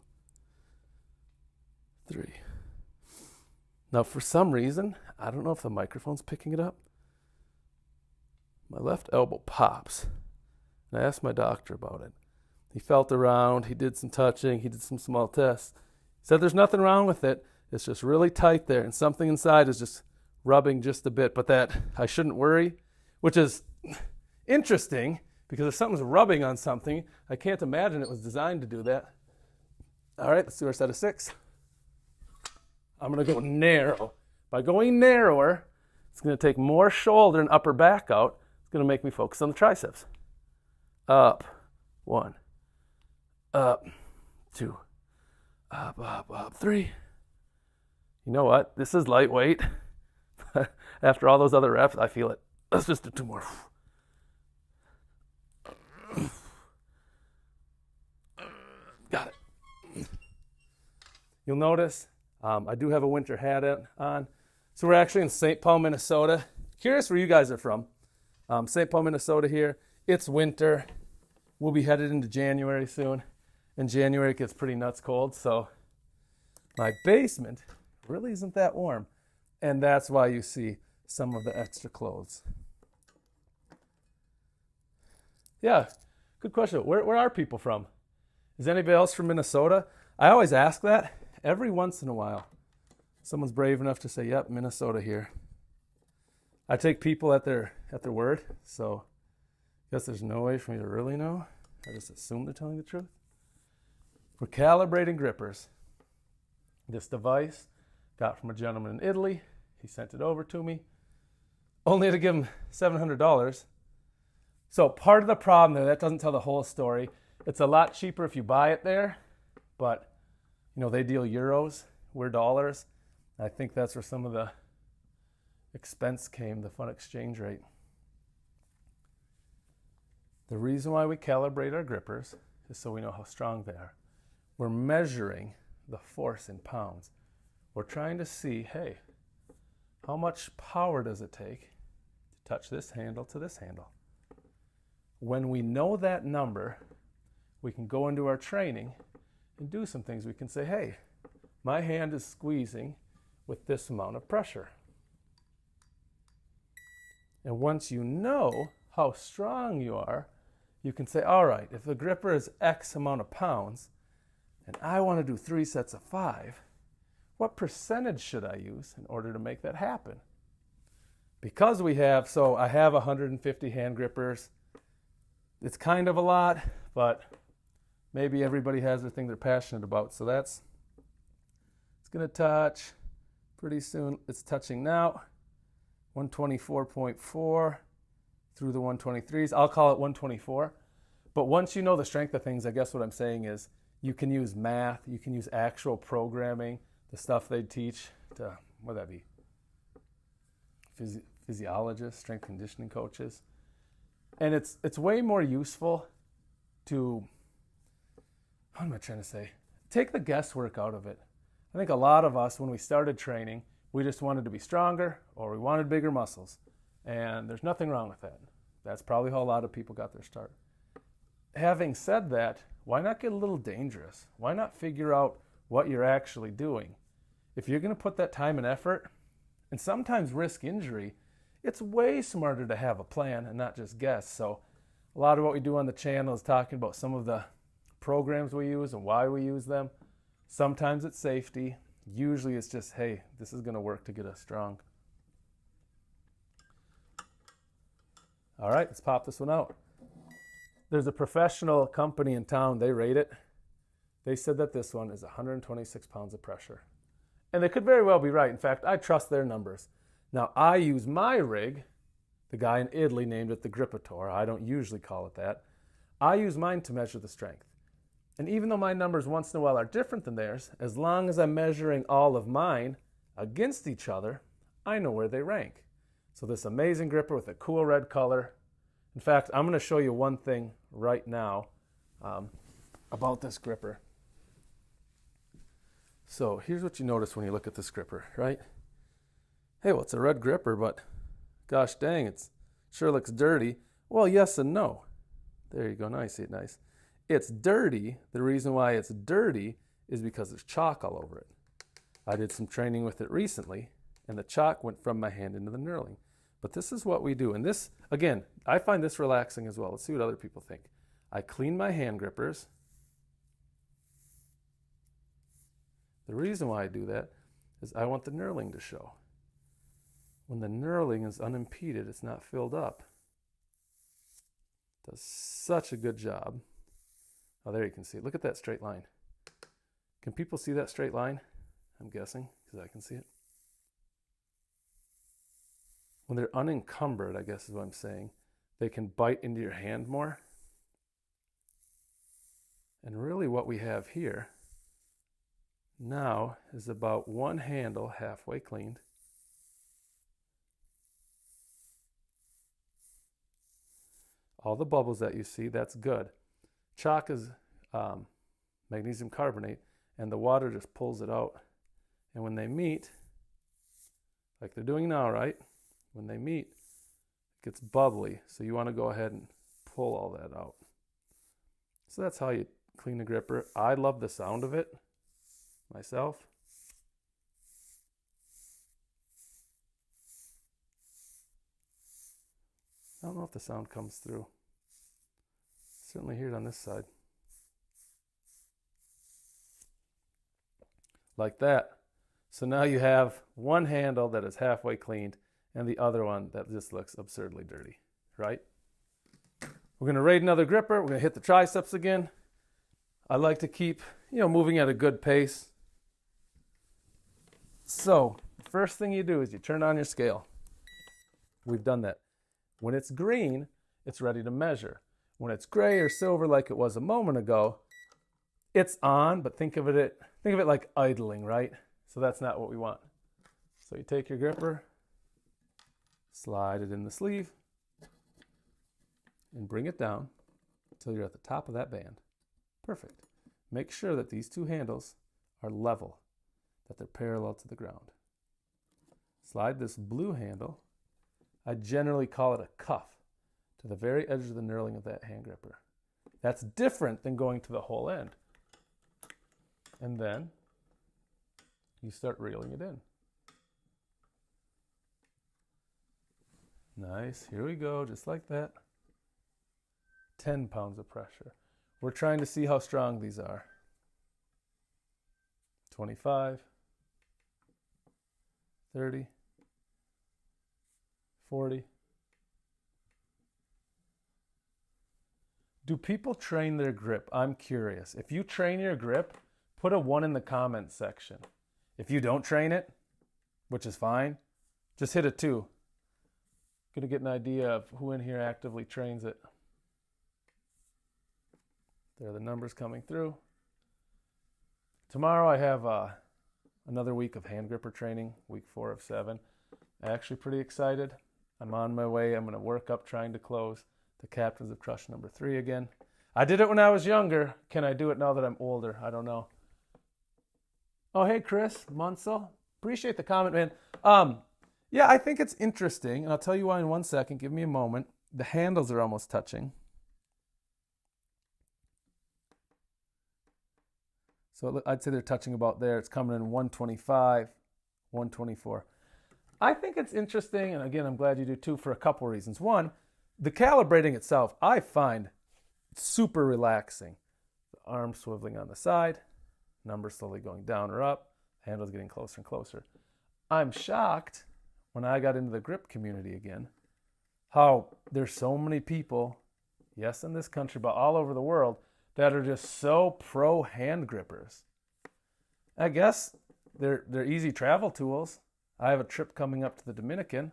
3. Now for some reason, I don't know if the microphone's picking it up, my left elbow pops. And I asked my doctor about it. He felt around, he did some touching, he did some small tests. He said there's nothing wrong with it. It's just really tight there and something inside is just rubbing just a bit, but that I shouldn't worry, which is interesting because if something's rubbing on something, I can't imagine it was designed to do that. All right, let's do our set of 6. I'm going to go narrow. By going narrower, it's going to take more shoulder and upper back out. It's going to make me focus on the triceps. Up, 1, up, 2, up, 3. You know what? This is lightweight. After all those other reps, I feel it. Let's just do 2 more. Got it. You'll notice I do have a winter hat on. So we're actually in St. Paul, Minnesota. Curious where you guys are from. St. Paul, Minnesota here. It's winter. We'll be headed into January soon. In January, it gets pretty nuts cold, so my basement really isn't that warm. And that's why you see some of the extra clothes. Yeah, good question. Where are people from? Is anybody else from Minnesota? I always ask that every once in a while. Someone's brave enough to say, yep, Minnesota here. I take people at their word, so I guess there's no way for me to really know. I just assume they're telling the truth. We're calibrating grippers. This device got from a gentleman in Italy. He sent it over to me. Only to give him $700. So part of the problem there, that doesn't tell the whole story. It's a lot cheaper if you buy it there, but they deal euros, we're dollars. I think that's where some of the expense came, the fun exchange rate. The reason why we calibrate our grippers is so we know how strong they are. We're measuring the force in pounds. We're trying to see, hey, how much power does it take to touch this handle to this handle? When we know that number, we can go into our training and do some things. We can say, hey, my hand is squeezing with this amount of pressure. And once you know how strong you are, you can say, all right, if the gripper is X amount of pounds, and I want to do 3 sets of 5, what percentage should I use in order to make that happen? Because I have 150 hand grippers. It's kind of a lot, but maybe everybody has their thing they're passionate about. So it's going to touch pretty soon. It's touching now, 124.4 through the 123s. I'll call it 124. But once you know the strength of things, I guess what I'm saying is you can use math, you can use actual programming, the stuff they teach to, what'd that be? Physiologists, strength conditioning coaches. And it's way more useful to, what am I trying to say? Take the guesswork out of it. I think a lot of us, when we started training, we just wanted to be stronger or we wanted bigger muscles. And there's nothing wrong with that. That's probably how a lot of people got their start. Having said that, why not get a little dangerous? Why not figure out what you're actually doing? If you're going to put that time and effort, and sometimes risk injury, it's way smarter to have a plan and not just guess. So a lot of what we do on the channel is talking about some of the programs we use and why we use them. Sometimes it's safety. Usually it's just, hey, this is going to work to get us strong. All right, let's pop this one out. There's a professional company in town, they rate it. They said that this one is 126 pounds of pressure. And they could very well be right. In fact, I trust their numbers. Now, I use my rig. The guy in Italy named it the Grippator. I don't usually call it that. I use mine to measure the strength. And even though my numbers once in a while are different than theirs, as long as I'm measuring all of mine against each other, I know where they rank. So this amazing gripper with a cool red color. In fact, I'm going to show you one thing right now about this gripper. So here's what you notice when you look at this gripper, right? Hey, well, it's a red gripper, but gosh dang, it sure looks dirty. Well, yes and no. There you go. Now you see it nice. It's dirty. The reason why it's dirty is because there's chalk all over it. I did some training with it recently, and the chalk went from my hand into the knurling. But this is what we do. And this, again, I find this relaxing as well. Let's see what other people think. I clean my hand grippers. The reason why I do that is I want the knurling to show. When the knurling is unimpeded, it's not filled up. It does such a good job. Oh, there you can see it. Look at that straight line. Can people see that straight line? I'm guessing, because I can see it. When they're unencumbered, I guess is what I'm saying, they can bite into your hand more. And really what we have here now is about one handle halfway cleaned. All the bubbles that you see, that's good. Chalk is magnesium carbonate, and the water just pulls it out. And when they meet, like they're doing now, right? When they meet, it gets bubbly. So you want to go ahead and pull all that out. So that's how you clean the gripper. I love the sound of it myself. I don't know if the sound comes through. Certainly hear it on this side. Like that. So now you have one handle that is halfway cleaned and the other one that just looks absurdly dirty, right? We're going to raid another gripper. We're going to hit the triceps again. I like to keep, moving at a good pace. So the first thing you do is you turn on your scale. We've done that. When it's green, it's ready to measure. When it's gray or silver like it was a moment ago, it's on, but think of it like idling, right? So that's not what we want. So you take your gripper, slide it in the sleeve, and bring it down until you're at the top of that band. Perfect. Make sure that these two handles are level, that they're parallel to the ground. Slide this blue handle, I generally call it a cuff, to the very edge of the knurling of that hand gripper. That's different than going to the whole end. And then you start reeling it in. Nice, here we go, just like that. 10 pounds of pressure. We're trying to see how strong these are. 25, 30, 40. Do people train their grip? I'm curious. If you train your grip, put a 1 in the comments section. If you don't train it, which is fine, just hit a 2. Gonna get an idea of who in here actively trains it. There are the numbers coming through. Tomorrow I have another week of hand gripper training, week 4 of 7. I'm actually pretty excited. I'm on my way. I'm going to work up trying to close the Captains of Crush number 3 again. I did it when I was younger. Can I do it now that I'm older? I don't know. Oh, hey, Chris Munsell. Appreciate the comment, man. Yeah, I think it's interesting, and I'll tell you why in 1 second. Give me a moment. The handles are almost touching. So I'd say they're touching about there. It's coming in 125, 124. I think it's interesting, and again, I'm glad you do too, for a couple reasons. One, the calibrating itself, I find super relaxing. The arm swiveling on the side, numbers slowly going down or up, handles getting closer and closer. I'm shocked when I got into the grip community again, how there's so many people, yes, in this country, but all over the world, that are just so pro hand grippers. I guess they're easy travel tools. I have a trip coming up to the Dominican.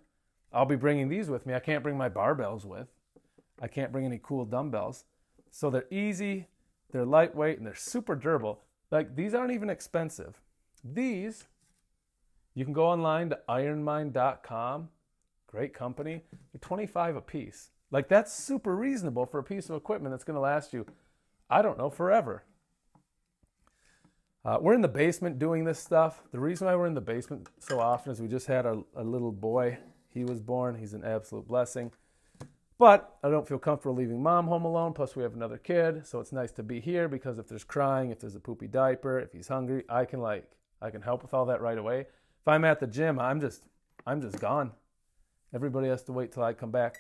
I'll be bringing these with me. I can't bring my barbells with. I can't bring any cool dumbbells. So they're easy, they're lightweight, and they're super durable. Like, these aren't even expensive. These, you can go online to ironmind.com. Great company. They're $25 a piece. Like, that's super reasonable for a piece of equipment that's going to last you, I don't know, forever. We're in the basement doing this stuff. The reason why we're in the basement so often is we just had a little boy. He was born. He's an absolute blessing. But I don't feel comfortable leaving mom home alone. Plus, we have another kid. So it's nice to be here because if there's crying, if there's a poopy diaper, if he's hungry, I can help with all that right away. If I'm at the gym, I'm just gone. Everybody has to wait till I come back.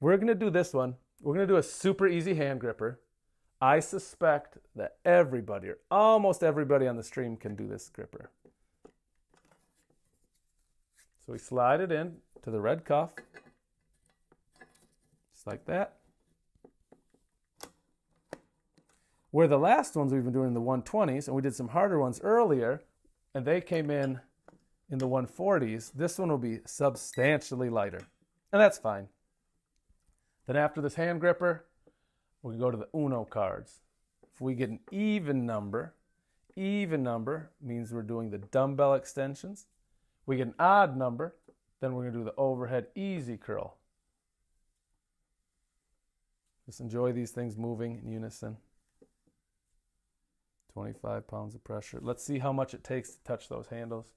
We're going to do this one. We're going to do a super easy hand gripper. I suspect that everybody, or almost everybody on the stream, can do this gripper. So we slide it in to the red cuff, just like that. Where the last ones we've been doing in the 120s, and we did some harder ones earlier, and they came in the 140s, this one will be substantially lighter, and that's fine. Then after this hand gripper, we go to the Uno cards. If we get an even number means we're doing the dumbbell extensions. We get an odd number, then we're going to do the overhead easy curl. Just enjoy these things moving in unison. 25 pounds of pressure. Let's see how much it takes to touch those handles.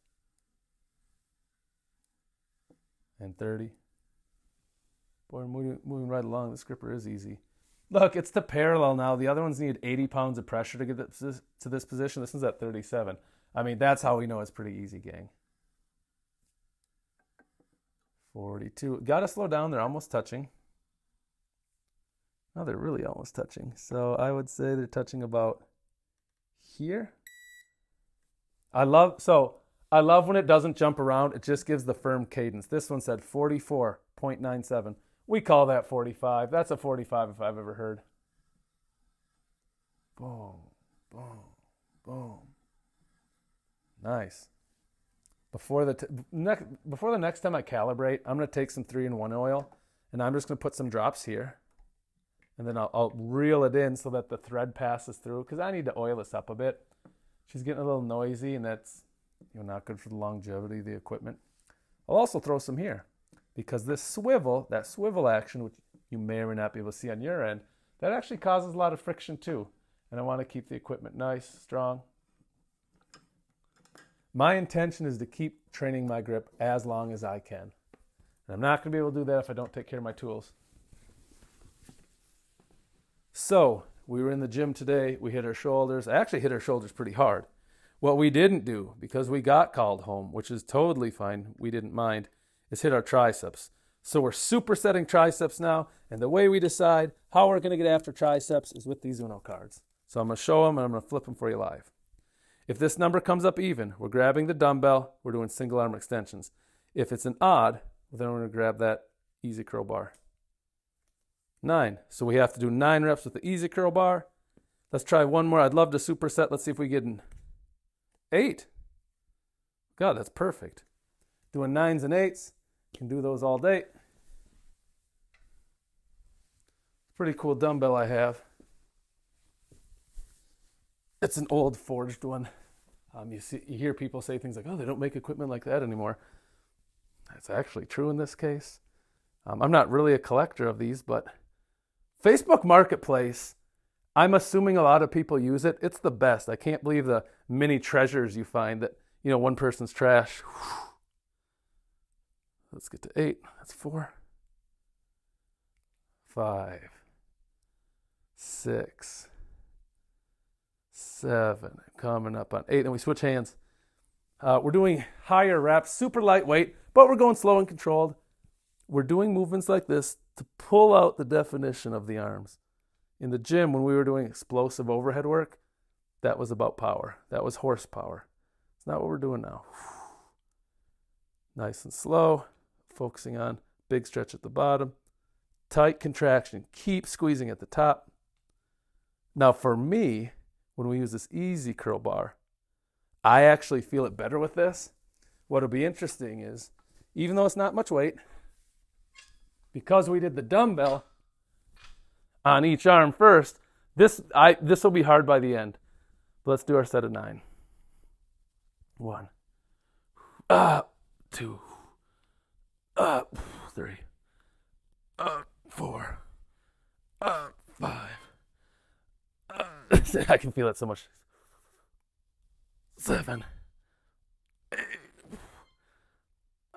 And 30. Boy, we're moving right along. This gripper is easy. Look, it's the parallel now. The other ones need 80 pounds of pressure to get to this position. This one's at 37. I mean, that's how we know it's pretty easy, gang. 42. Got to slow down. They're almost touching. No, they're really almost touching. So I would say they're touching about here. I love when it doesn't jump around. It just gives the firm cadence. This one said 44.97. We call that 45. That's a 45 if I've ever heard. Boom, boom, boom. Nice. Before the next time I calibrate, I'm going to take some 3-in-1 oil, and I'm just going to put some drops here. And then I'll reel it in so that the thread passes through, because I need to oil this up a bit. She's getting a little noisy, and that's not good for the longevity of the equipment. I'll also throw some here, because this swivel, that swivel action, which you may or may not be able to see on your end, that actually causes a lot of friction too. And I want to keep the equipment nice, strong. My intention is to keep training my grip as long as I can. And I'm not going to be able to do that if I don't take care of my tools. So, we were in the gym today. We hit our shoulders. I actually hit our shoulders pretty hard. What we didn't do, because we got called home, which is totally fine, we didn't mind, is hit our triceps. So we're supersetting triceps now, and the way we decide how we're going to get after triceps is with these Uno cards. So I'm going to show them, and I'm going to flip them for you live. If this number comes up even, we're grabbing the dumbbell, we're doing single arm extensions. If it's an odd, then we're going to grab that easy curl bar. 9. So we have to do 9 reps with the easy curl bar. Let's try one more. I'd love to superset. Let's see if we get an 8. God, that's perfect. Doing 9s and 8s. Can do those all day. Pretty cool dumbbell I have. It's an old forged one. You hear people say things like, oh, they don't make equipment like that anymore. That's actually true in this case. I'm not really a collector of these, but Facebook Marketplace, I'm assuming a lot of people use it. It's the best. I can't believe the many treasures you find that, one person's trash. Let's get to 8. That's 4. 5. 6. 7. Coming up on 8. Then we switch hands. We're doing higher reps, super lightweight, but we're going slow and controlled. We're doing movements like this to pull out the definition of the arms. In the gym, when we were doing explosive overhead work, that was about power. That was horsepower. It's not what we're doing now. Nice and slow, focusing on big stretch at the bottom. Tight contraction. Keep squeezing at the top. Now for me, when we use this easy curl bar, I actually feel it better with this. What'll be interesting is, even though it's not much weight, because we did the dumbbell on each arm first, this will be hard by the end. Let's do our set of 9. 1, 2, 3, 4, 5. I can feel it so much. 7, 8.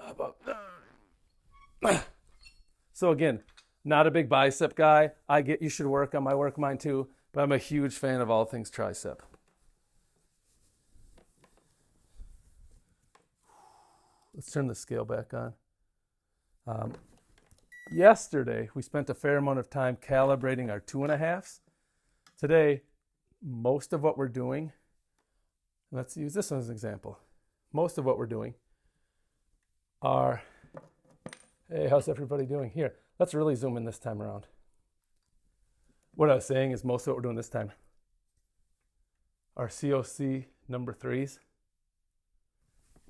About 9. So again, not a big bicep guy. I get you should work on mine too, but I'm a huge fan of all things tricep. Let's turn the scale back on. Yesterday, we spent a fair amount of time calibrating our 2.5s. Today, most of what we're doing, let's use this one as an example. Most of what we're doing are, hey, how's everybody doing? Here, let's really zoom in this time around. What I was saying is most of what we're doing this time are COC number 3s.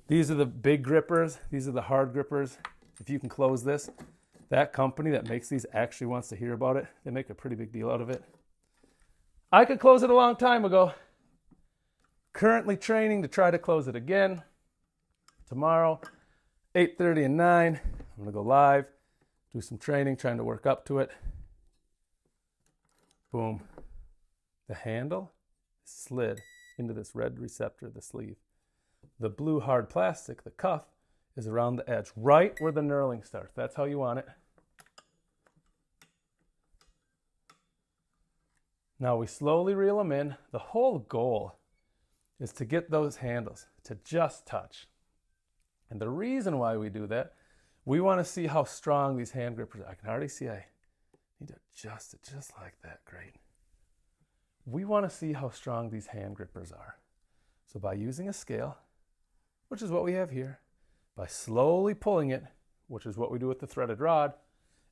These are the big grippers. These are the hard grippers. If you can close this, that company that makes these actually wants to hear about it. They make a pretty big deal out of it. I could close it a long time ago. Currently training to try to close it again. Tomorrow, 8:30 and 9. I'm going to go live, do some training, trying to work up to it. Boom. The handle slid into this red receptor, the sleeve. The blue hard plastic, the cuff, is around the edge, right where the knurling starts. That's how you want it. Now we slowly reel them in. The whole goal is to get those handles to just touch. And the reason why we do that, we want to see how strong these hand grippers are. I can already see I need to adjust it just like that. Great. We want to see how strong these hand grippers are. So by using a scale, which is what we have here, by slowly pulling it, which is what we do with the threaded rod,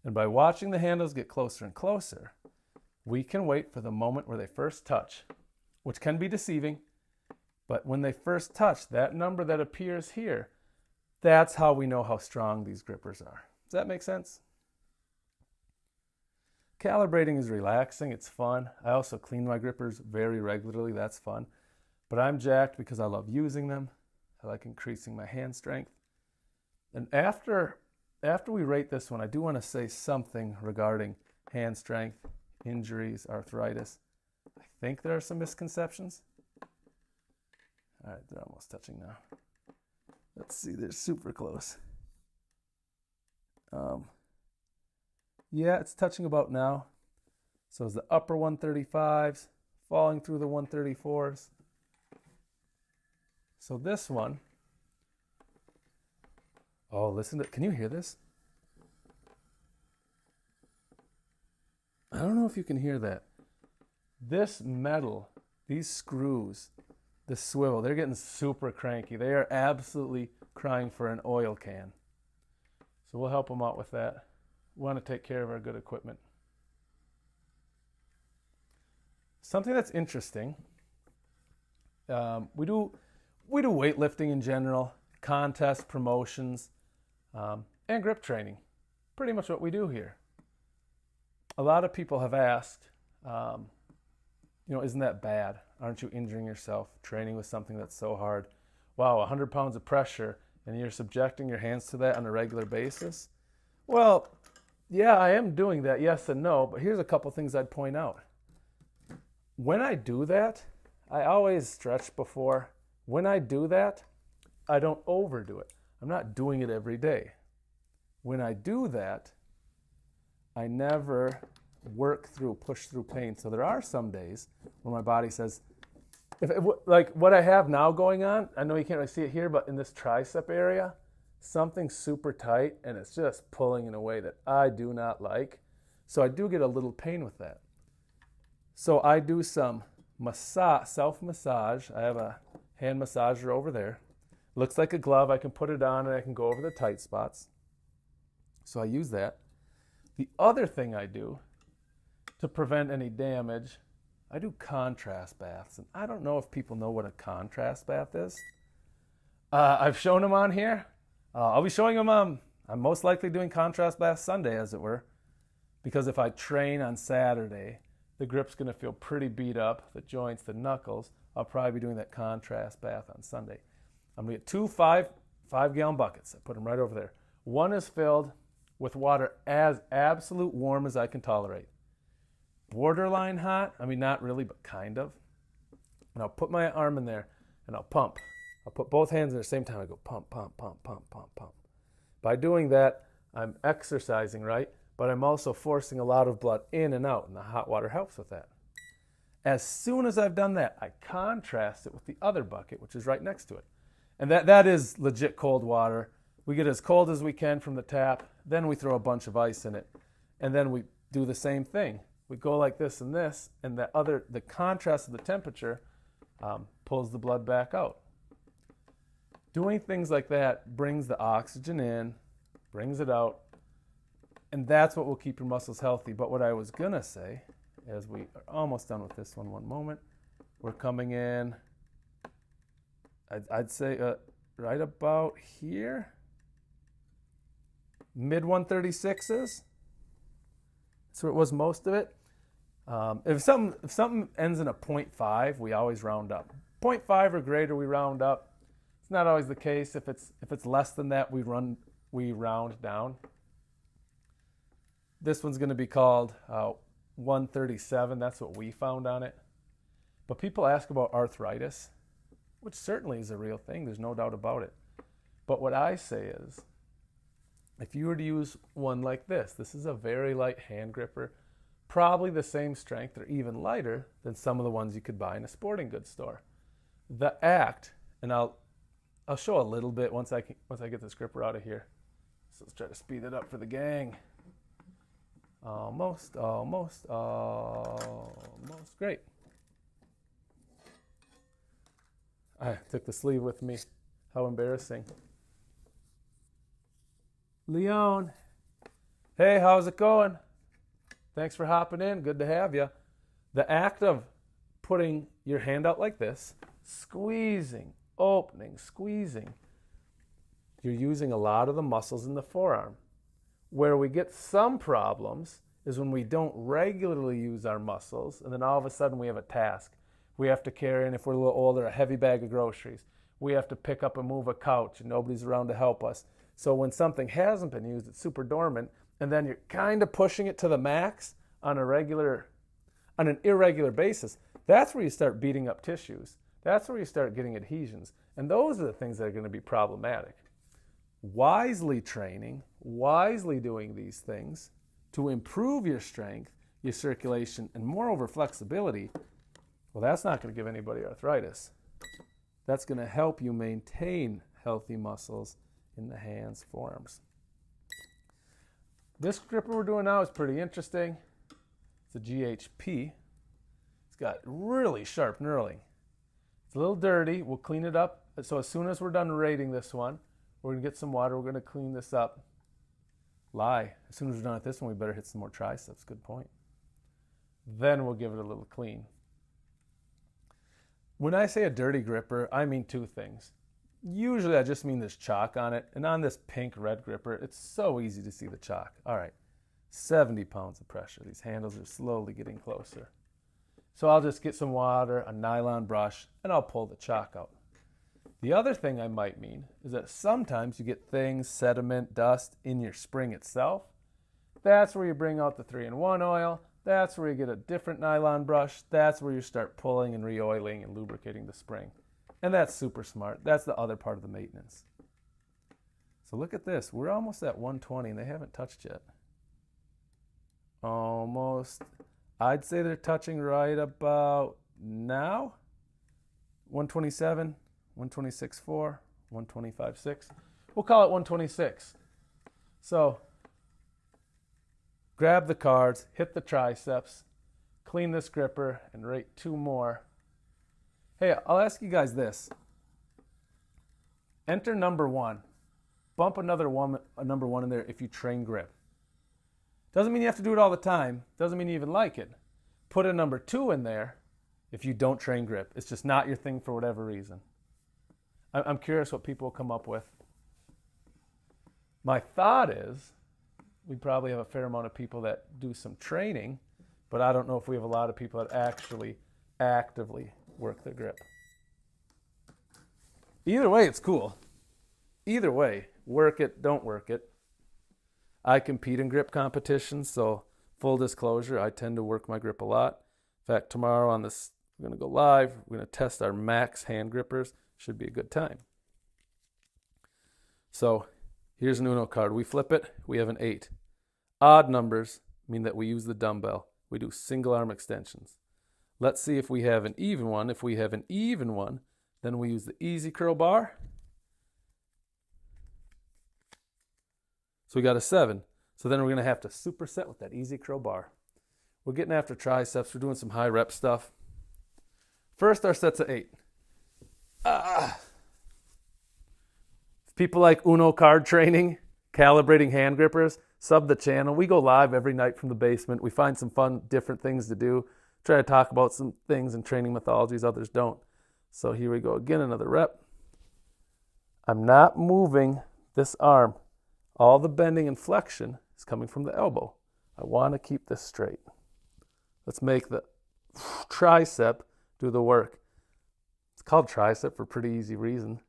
and by watching the handles get closer and closer, we can wait for the moment where they first touch, which can be deceiving, but when they first touch, that number that appears here, that's how we know how strong these grippers are. Does that make sense? Calibrating is relaxing, it's fun. I also clean my grippers very regularly, that's fun. But I'm jacked because I love using them. I like increasing my hand strength. And after we rate this one, I do want to say something regarding hand strength, injuries, arthritis. I think there are some misconceptions. All right, they're almost touching now. Let's see, they're super close. Yeah, it's touching about now. So it's the upper 135s, falling through the 134s. So this one, oh, listen to, can you hear this? I don't know if you can hear that. This metal, these screws, the swivel, they're getting super cranky. They are absolutely crying for an oil can. So we'll help them out with that. We want to take care of our good equipment. Something that's interesting, we do weightlifting in general, contests, promotions, and grip training. Pretty much what we do here. A lot of people have asked, isn't that bad? Aren't you injuring yourself training with something that's so hard? Wow, 100 pounds of pressure, and you're subjecting your hands to that on a regular basis? Well, yeah, I am doing that, yes and no, but here's a couple things I'd point out. When I do that, I always stretch before. When I do that, I don't overdo it. I'm not doing it every day. When I do that, I never push through pain. So there are some days when my body says, like what I have now going on, I know you can't really see it here, but in this tricep area, something's super tight and it's just pulling in a way that I do not like. So I do get a little pain with that. So I do some self-massage. I have a hand massager over there. Looks like a glove. I can put it on and I can go over the tight spots. So I use that. The other thing I do to prevent any damage, I do contrast baths. And I don't know if people know what a contrast bath is. I've shown them on here. I'll be showing them, I'm most likely doing contrast bath Sunday, as it were. Because if I train on Saturday, the grip's going to feel pretty beat up, the joints, the knuckles. I'll probably be doing that contrast bath on Sunday. I'm going to get two 5-gallon buckets. I put them right over there. One is filled with water as absolute warm as I can tolerate. Borderline hot, I mean not really, but kind of. And I'll put my arm in there and I'll pump. I'll put both hands in at the same time. I go pump, pump, pump, pump, pump, pump. By doing that, I'm exercising, right? But I'm also forcing a lot of blood in and out, and the hot water helps with that. As soon as I've done that, I contrast it with the other bucket, which is right next to it. And that is legit cold water. We get as cold as we can from the tap, then we throw a bunch of ice in it, and then we do the same thing. We go like this, and the contrast of the temperature pulls the blood back out. Doing things like that brings the oxygen in, brings it out, and that's what will keep your muscles healthy. But what I was going to say, as we are almost done with this one moment, we're coming in, I'd say right about here, mid 136s. That's where it was most of it. If something ends in a 0.5, we always round up. 0.5 or greater, we round up. It's not always the case. If it's less than that, we round down. This one's going to be called 137. That's what we found on it. But people ask about arthritis, which certainly is a real thing. There's no doubt about it. But what I say is, if you were to use one like this is a very light hand gripper, probably the same strength or even lighter than some of the ones you could buy in a sporting goods store. The act, and I'll show a little bit once I get this gripper out of here. So let's try to speed it up for the gang. Almost. Great. I took the sleeve with me. How embarrassing. Leon. Hey, how's it going? Thanks for hopping in. Good to have you. The act of putting your hand out like this, squeezing, opening, squeezing, you're using a lot of the muscles in the forearm. Where we get some problems is when we don't regularly use our muscles, and then all of a sudden we have a task. We have to carry in, if we're a little older, a heavy bag of groceries. We have to pick up and move a couch, and nobody's around to help us. So when something hasn't been used, it's super dormant, and then you're kind of pushing it to the max on an irregular basis. That's where you start beating up tissues. That's where you start getting adhesions. And those are the things that are going to be problematic. Wisely training, wisely doing these things to improve your strength, your circulation, and moreover flexibility, well, that's not going to give anybody arthritis. That's going to help you maintain healthy muscles in the hands, forearms. This gripper we're doing now is pretty interesting. It's a GHP. It's got really sharp knurling. It's a little dirty. We'll clean it up. So as soon as we're done rating this one, we're going to get some water. We're going to clean this up. As soon as we're done with this one, we better hit some more triceps. Good point. Then we'll give it a little clean. When I say a dirty gripper, I mean two things. Usually I just mean there's chalk on it. And on this pink-red gripper, it's so easy to see the chalk. All right, 70 pounds of pressure. These handles are slowly getting closer. So I'll just get some water, a nylon brush, and I'll pull the chalk out. The other thing I might mean is that sometimes you get things, sediment, dust in your spring itself. That's where you bring out the 3-in-1 oil. That's where you get a different nylon brush. That's where you start pulling and re-oiling and lubricating the spring. And that's super smart. That's the other part of the maintenance. So look at this. We're almost at 120 and they haven't touched yet. Almost. I'd say they're touching right about now. 127, 126.4, 125.6. We'll call it 126. So grab the cards, hit the triceps, clean this gripper, and rate 2 more. Hey, I'll ask you guys this. Enter number 1. Bump a number 1 in there if you train grip. Doesn't mean you have to do it all the time. Doesn't mean you even like it. Put a number 2 in there if you don't train grip. It's just not your thing for whatever reason. I'm curious what people will come up with. My thought is we probably have a fair amount of people that do some training, but I don't know if we have a lot of people that actually actively work their grip. Either way, it's cool. Either way, work it, don't work it. I compete in grip competitions, so full disclosure, I tend to work my grip a lot. In fact, tomorrow on this, we're going to go live. We're going to test our max hand grippers. Should be a good time. So here's an Uno card. We flip it, we have an 8. Odd numbers mean that we use the dumbbell. We do single arm extensions. Let's see if we have an even one. If we have an even one, then we use the easy curl bar. So we got a 7. So then we're going to have to superset with that easy curl bar. We're getting after triceps. We're doing some high rep stuff. First, our set's of 8. People like Uno card training, calibrating hand grippers, sub the channel. We go live every night from the basement. We find some fun, different things to do. Try to talk about some things and training methodologies others don't. So here we go again, another rep. I'm not moving this arm. All the bending and flexion is coming from the elbow. I want to keep this straight. Let's make the tricep do the work. It's called tricep for a pretty easy reason.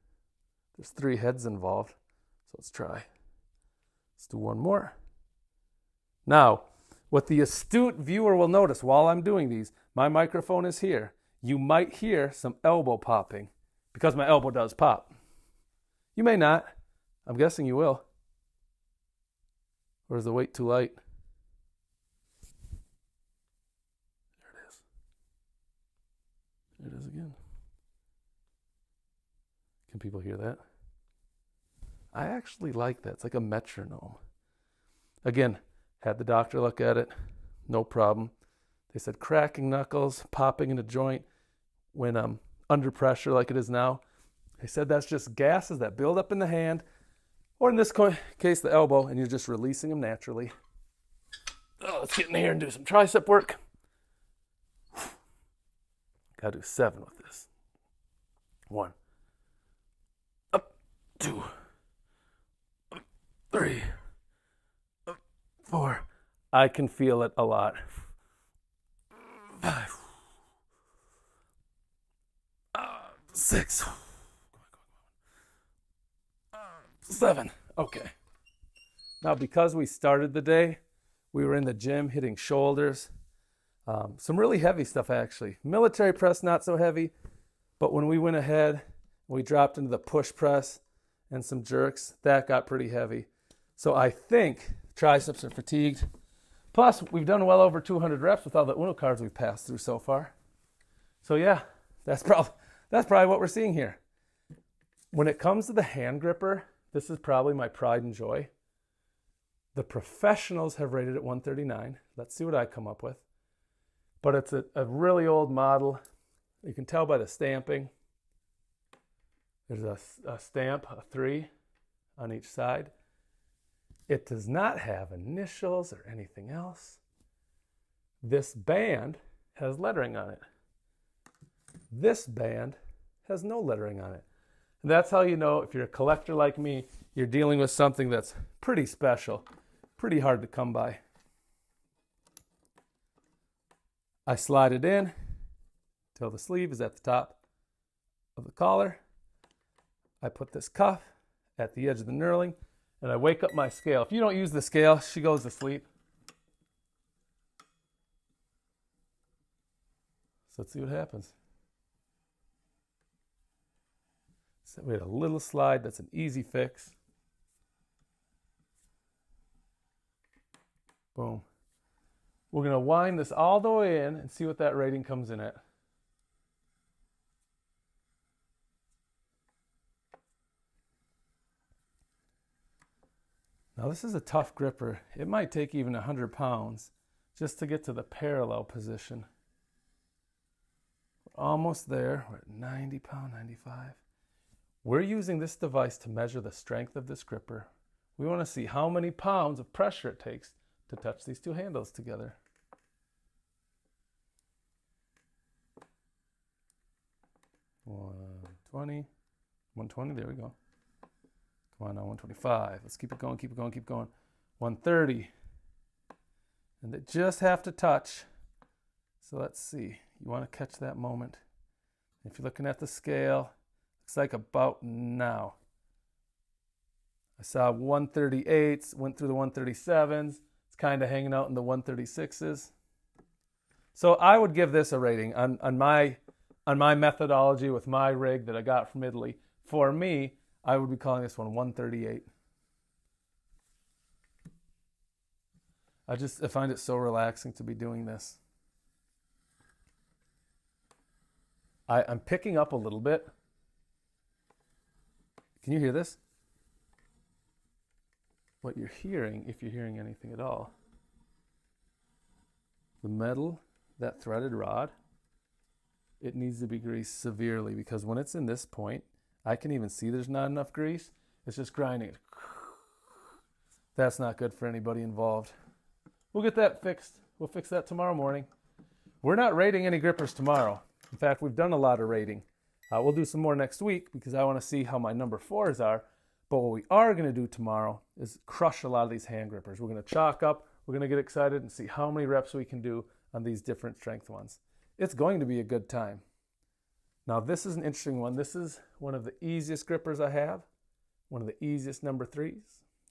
There's 3 heads involved. So let's try. Let's do one more. Now, what the astute viewer will notice while I'm doing these, my microphone is here. You might hear some elbow popping because my elbow does pop. You may not. I'm guessing you will. Or is the weight too light? it is again. Can people hear that? I actually like that. It's like a metronome. Again, had the doctor look at it. No problem. They said cracking knuckles, popping in a joint when under pressure like it is now. They said that's just gases that build up in the hand, or in this case, the elbow, and you're just releasing them naturally. Oh, let's get in here and do some tricep work. Gotta do 7 with this. 1, up, 2, up, 3, up, 4. I can feel it a lot. 5, 6, 7. Okay. Now, because we started the day, we were in the gym hitting shoulders. Some really heavy stuff, actually. Military press, not so heavy. But when we went ahead, we dropped into the push press and some jerks, that got pretty heavy. So I think triceps are fatigued. Plus, we've done well over 200 reps with all the Uno cards we've passed through so far. So yeah, that's probably what we're seeing here. When it comes to the hand gripper, this is probably my pride and joy. The professionals have rated it 139. Let's see what I come up with. But it's a really old model. You can tell by the stamping. There's a stamp, a 3 on each side. It does not have initials or anything else. This band has lettering on it. This band has no lettering on it. And that's how you know, if you're a collector like me, you're dealing with something that's pretty special, pretty hard to come by. I slide it in till the sleeve is at the top of the collar. I put this cuff at the edge of the knurling, and I wake up my scale. If you don't use the scale, she goes to sleep. So let's see what happens. So we had a little slide. That's an easy fix. Boom. We're going to wind this all the way in and see what that rating comes in at. Now this is a tough gripper. It might take even 100 pounds just to get to the parallel position. We're almost there. We're at 90 pound, 95. We're using this device to measure the strength of this gripper. We want to see how many pounds of pressure it takes to touch these two handles together. $120, there we go. Come on now, 125. Let's keep it going, keep it going, keep going. 130. And they just have to touch. So let's see. You want to catch that moment. If you're looking at the scale, looks like about now. I saw 138s, went through the 137s. It's kind of hanging out in the 136s. So I would give this a rating on my methodology with my rig that I got from Italy. For me, I would be calling this one 138. I find it so relaxing to be doing this. I'm picking up a little bit. Can you hear this? What you're hearing, if you're hearing anything at all, the metal, that threaded rod, it needs to be greased severely, because when it's in this point, I can even see there's not enough grease. It's just grinding. That's not good for anybody involved. We'll get that fixed. We'll fix that tomorrow morning. We're not rating any grippers tomorrow. In fact, we've done a lot of rating. We'll do some more next week because I want to see how my number 4s are. But what we are going to do tomorrow is crush a lot of these hand grippers. We're going to chalk up. We're going to get excited and see how many reps we can do on these different strength ones. It's going to be a good time. Now, this is an interesting one. This is one of the easiest grippers I have. One of the easiest number 3s.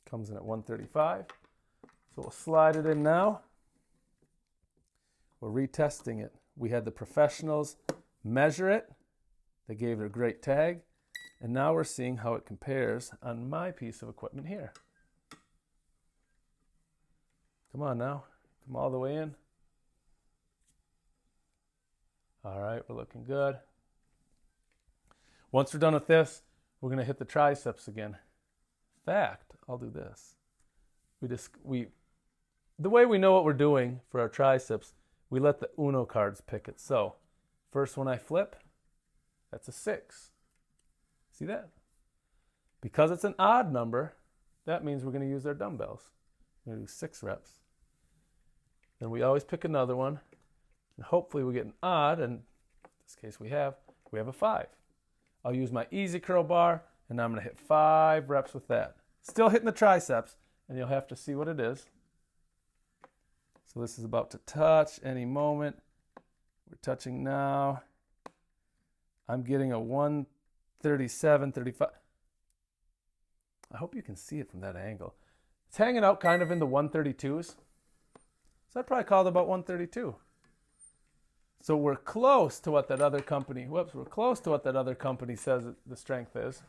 Comes in at 135. So we'll slide it in now. We're retesting it. We had the professionals measure it. They gave it a great tag. And now we're seeing how it compares on my piece of equipment here. Come on now. Come all the way in. All right, we're looking good. Once we're done with this, we're going to hit the triceps again. In fact, I'll do this. The way we know what we're doing for our triceps, we let the Uno cards pick it. So, first one I flip, that's a 6. See that? Because it's an odd number, that means we're going to use our dumbbells. We're going to do 6 reps. Then we always pick another one, and hopefully we get an odd, and in this case we have a 5. I'll use my easy curl bar, and I'm going to hit 5 reps with that. Still hitting the triceps, and you'll have to see what it is. So this is about to touch any moment. We're touching now. I'm getting a 137, 35. I hope you can see it from that angle. It's hanging out kind of in the 132s. So I'd probably call it about 132. So we're close to what that other company, we're close to what that other company says the strength is.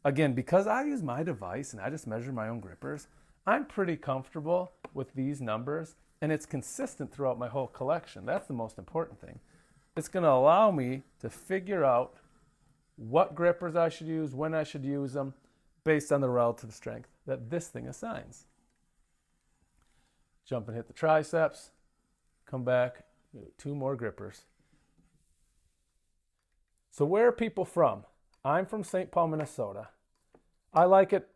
Again, because I use my device and I just measure my own grippers, I'm pretty comfortable with these numbers, and it's consistent throughout my whole collection. That's the most important thing. It's going to allow me to figure out what grippers I should use, when I should use them, based on the relative strength that this thing assigns. Jump and hit the triceps, come back, do 2 more grippers. So where are people from? I'm from St. Paul, Minnesota. I like it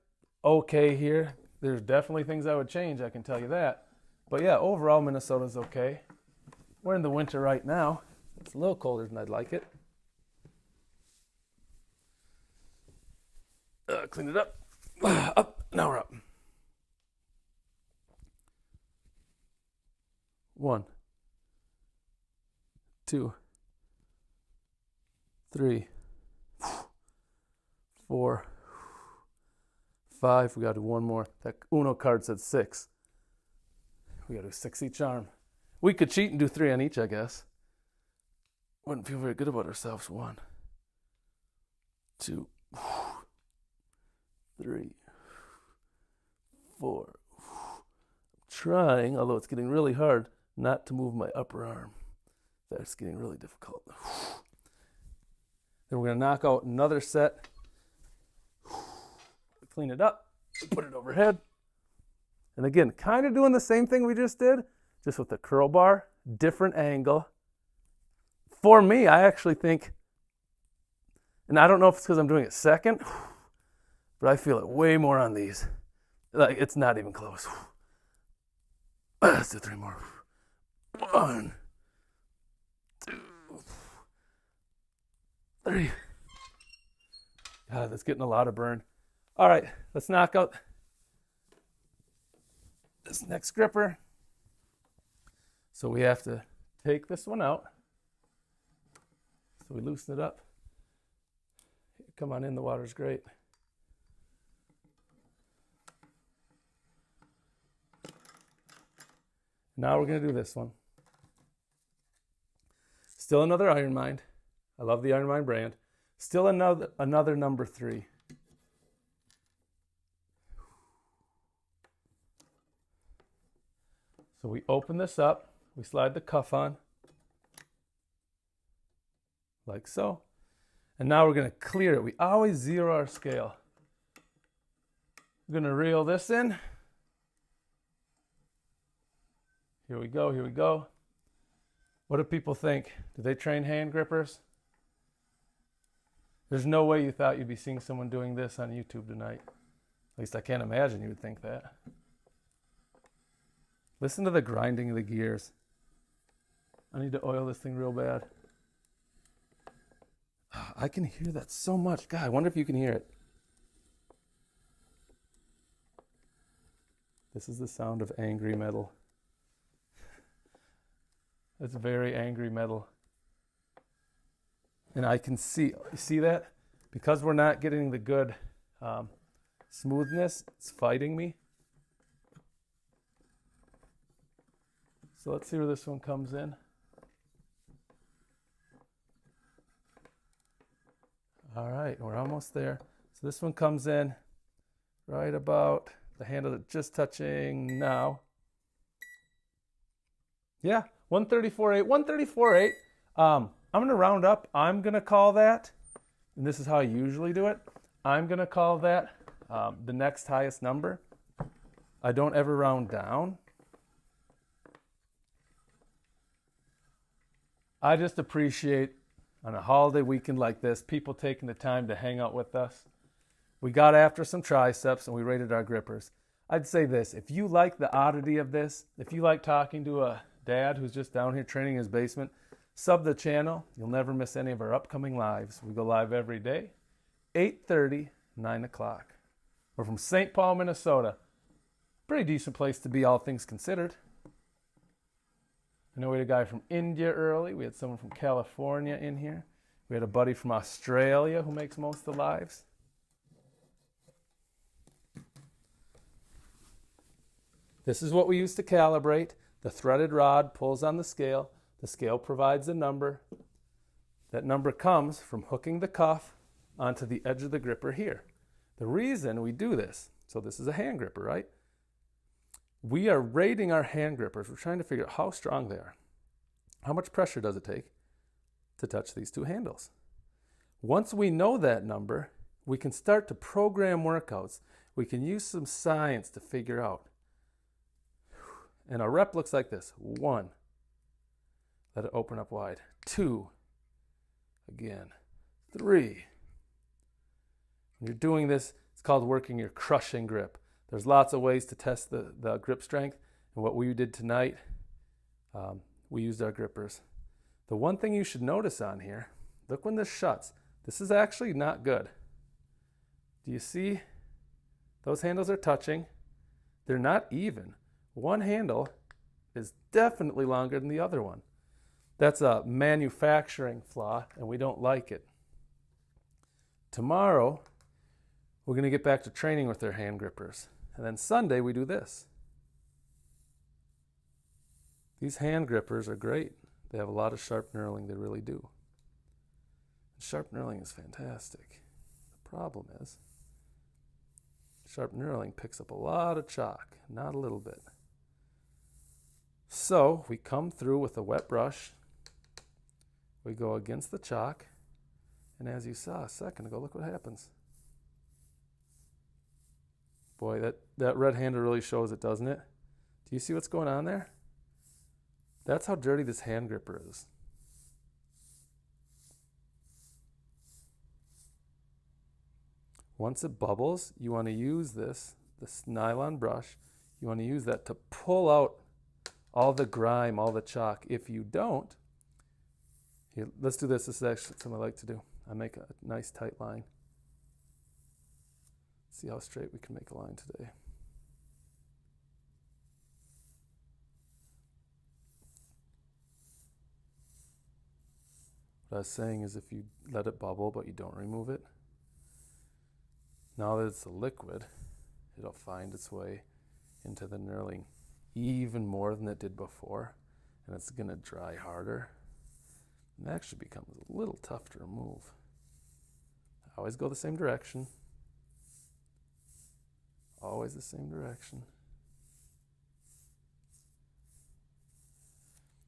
okay here. There's definitely things I would change, I can tell you that. But yeah, overall Minnesota's okay. We're in the winter right now. It's a little colder than I'd like it. Clean it up. Up. Now we're up. 1, 2, 3, 4, 5. We got to do 1 more. That Uno card said 6. We got to do 6 each arm. We could cheat and do 3 on each, I guess. Wouldn't feel very good about ourselves. 1, 2, 3, 4. I'm trying, although it's getting really hard, not to move my upper arm. That's getting really difficult. Then we're going to knock out another set. Clean it up, put it overhead. And again, kind of doing the same thing we just did, just with the curl bar, different angle. For me, I actually think, and I don't know if it's because I'm doing it second, but I feel it way more on these. Like, it's not even close. Let's do 3 more. 1, 2, 3. God, that's getting a lot of burn. All right, let's knock out this next gripper. So we have to take this one out. So we loosen it up. Come on in, the water's great. Now we're going to do this one. Still another Iron Mind. I love the Iron Mind brand. Still another number 3. So we open this up. We slide the cuff on. Like so. And now we're going to clear it. We always zero our scale. We're going to reel this in. Here we go, here we go. What do people think? Do they train hand grippers? There's no way you thought you'd be seeing someone doing this on YouTube tonight. At least I can't imagine you would think that. Listen to the grinding of the gears. I need to oil this thing real bad. I can hear that so much. God, I wonder if you can hear it. This is the sound of angry metal. It's very angry metal. And I can see, you see that? Because we're not getting the good smoothness, it's fighting me. So let's see where this one comes in. All right, we're almost there. So this one comes in right about the handle that's just touching now. Yeah, 134.8. 134.8. I'm going to round up. I'm going to call that and this is how I usually do it. I'm going to call that the next highest number. I don't ever round down. I just appreciate on a holiday weekend like this, people taking the time to hang out with us. We got after some triceps and we rated our grippers. I'd say this, if you like the oddity of this, if you like talking to a dad who's just down here training in his basement, sub the channel. You'll never miss any of our upcoming lives. We go live every day, 8:30, 9 o'clock. We're from St. Paul, Minnesota. Pretty decent place to be, all things considered. I know we had a guy from India early. We had someone from California in here. We had a buddy from Australia who makes most of the lives. This is what we use to calibrate. The threaded rod pulls on the scale. The scale provides a number. That number comes from hooking the cuff onto the edge of the gripper here. The reason we do this, so this is a hand gripper, right? We are rating our hand grippers. We're trying to figure out how strong they are. How much pressure does it take to touch these two handles? Once we know that number, we can start to program workouts. We can use some science to figure out. And a rep looks like this. 1. Let it open up wide. 2. Again. 3. When you're doing this, it's called working your crushing grip. There's lots of ways to test the grip strength. And what we did tonight, we used our grippers. The one thing you should notice on here, look when this shuts. This is actually not good. Do you see? Those handles are touching. They're not even. One handle is definitely longer than the other one. That's a manufacturing flaw, and we don't like it. Tomorrow, we're going to get back to training with our hand grippers. And then Sunday, we do this. These hand grippers are great. They have a lot of sharp knurling. They really do. Sharp knurling is fantastic. The problem is, sharp knurling picks up a lot of chalk, not a little bit. So we come through with a wet brush. We go against the chalk. And as you saw a second ago, look what happens. Boy, that red handle really shows it, doesn't it? Do you see what's going on there? That's how dirty this hand gripper is. Once it bubbles, you want to use this nylon brush. You want to use that to pull out all the grime, all the chalk. If you don't, here, let's do this. This is actually something I like to do. I make a nice tight line. See how straight we can make a line today. What I was saying is if you let it bubble but you don't remove it, now that it's a liquid, it'll find its way into the knurling even more than it did before, and it's going to dry harder. And it actually becomes a little tough to remove. I always go the same direction. Always the same direction.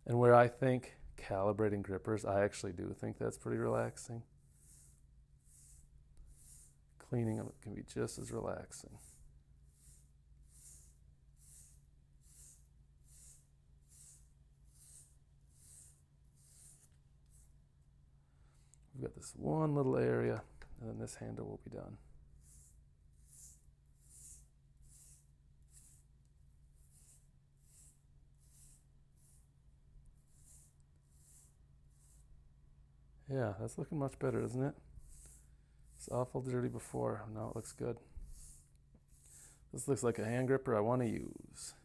And where I think calibrating grippers, I actually do think that's pretty relaxing. Cleaning them can be just as relaxing. We've got this one little area, and then this handle will be done. Yeah, that's looking much better, isn't it? It's awful dirty before. Now it looks good. This looks like a hand gripper I want to use.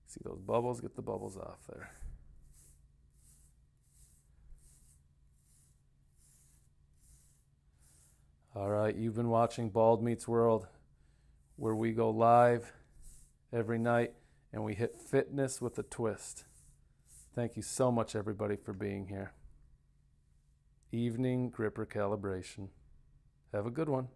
See those bubbles? Get the bubbles off there. All right, you've been watching Bald Meets World, where we go live every night and we hit fitness with a twist. Thank you so much, everybody, for being here. Evening gripper calibration. Have a good one.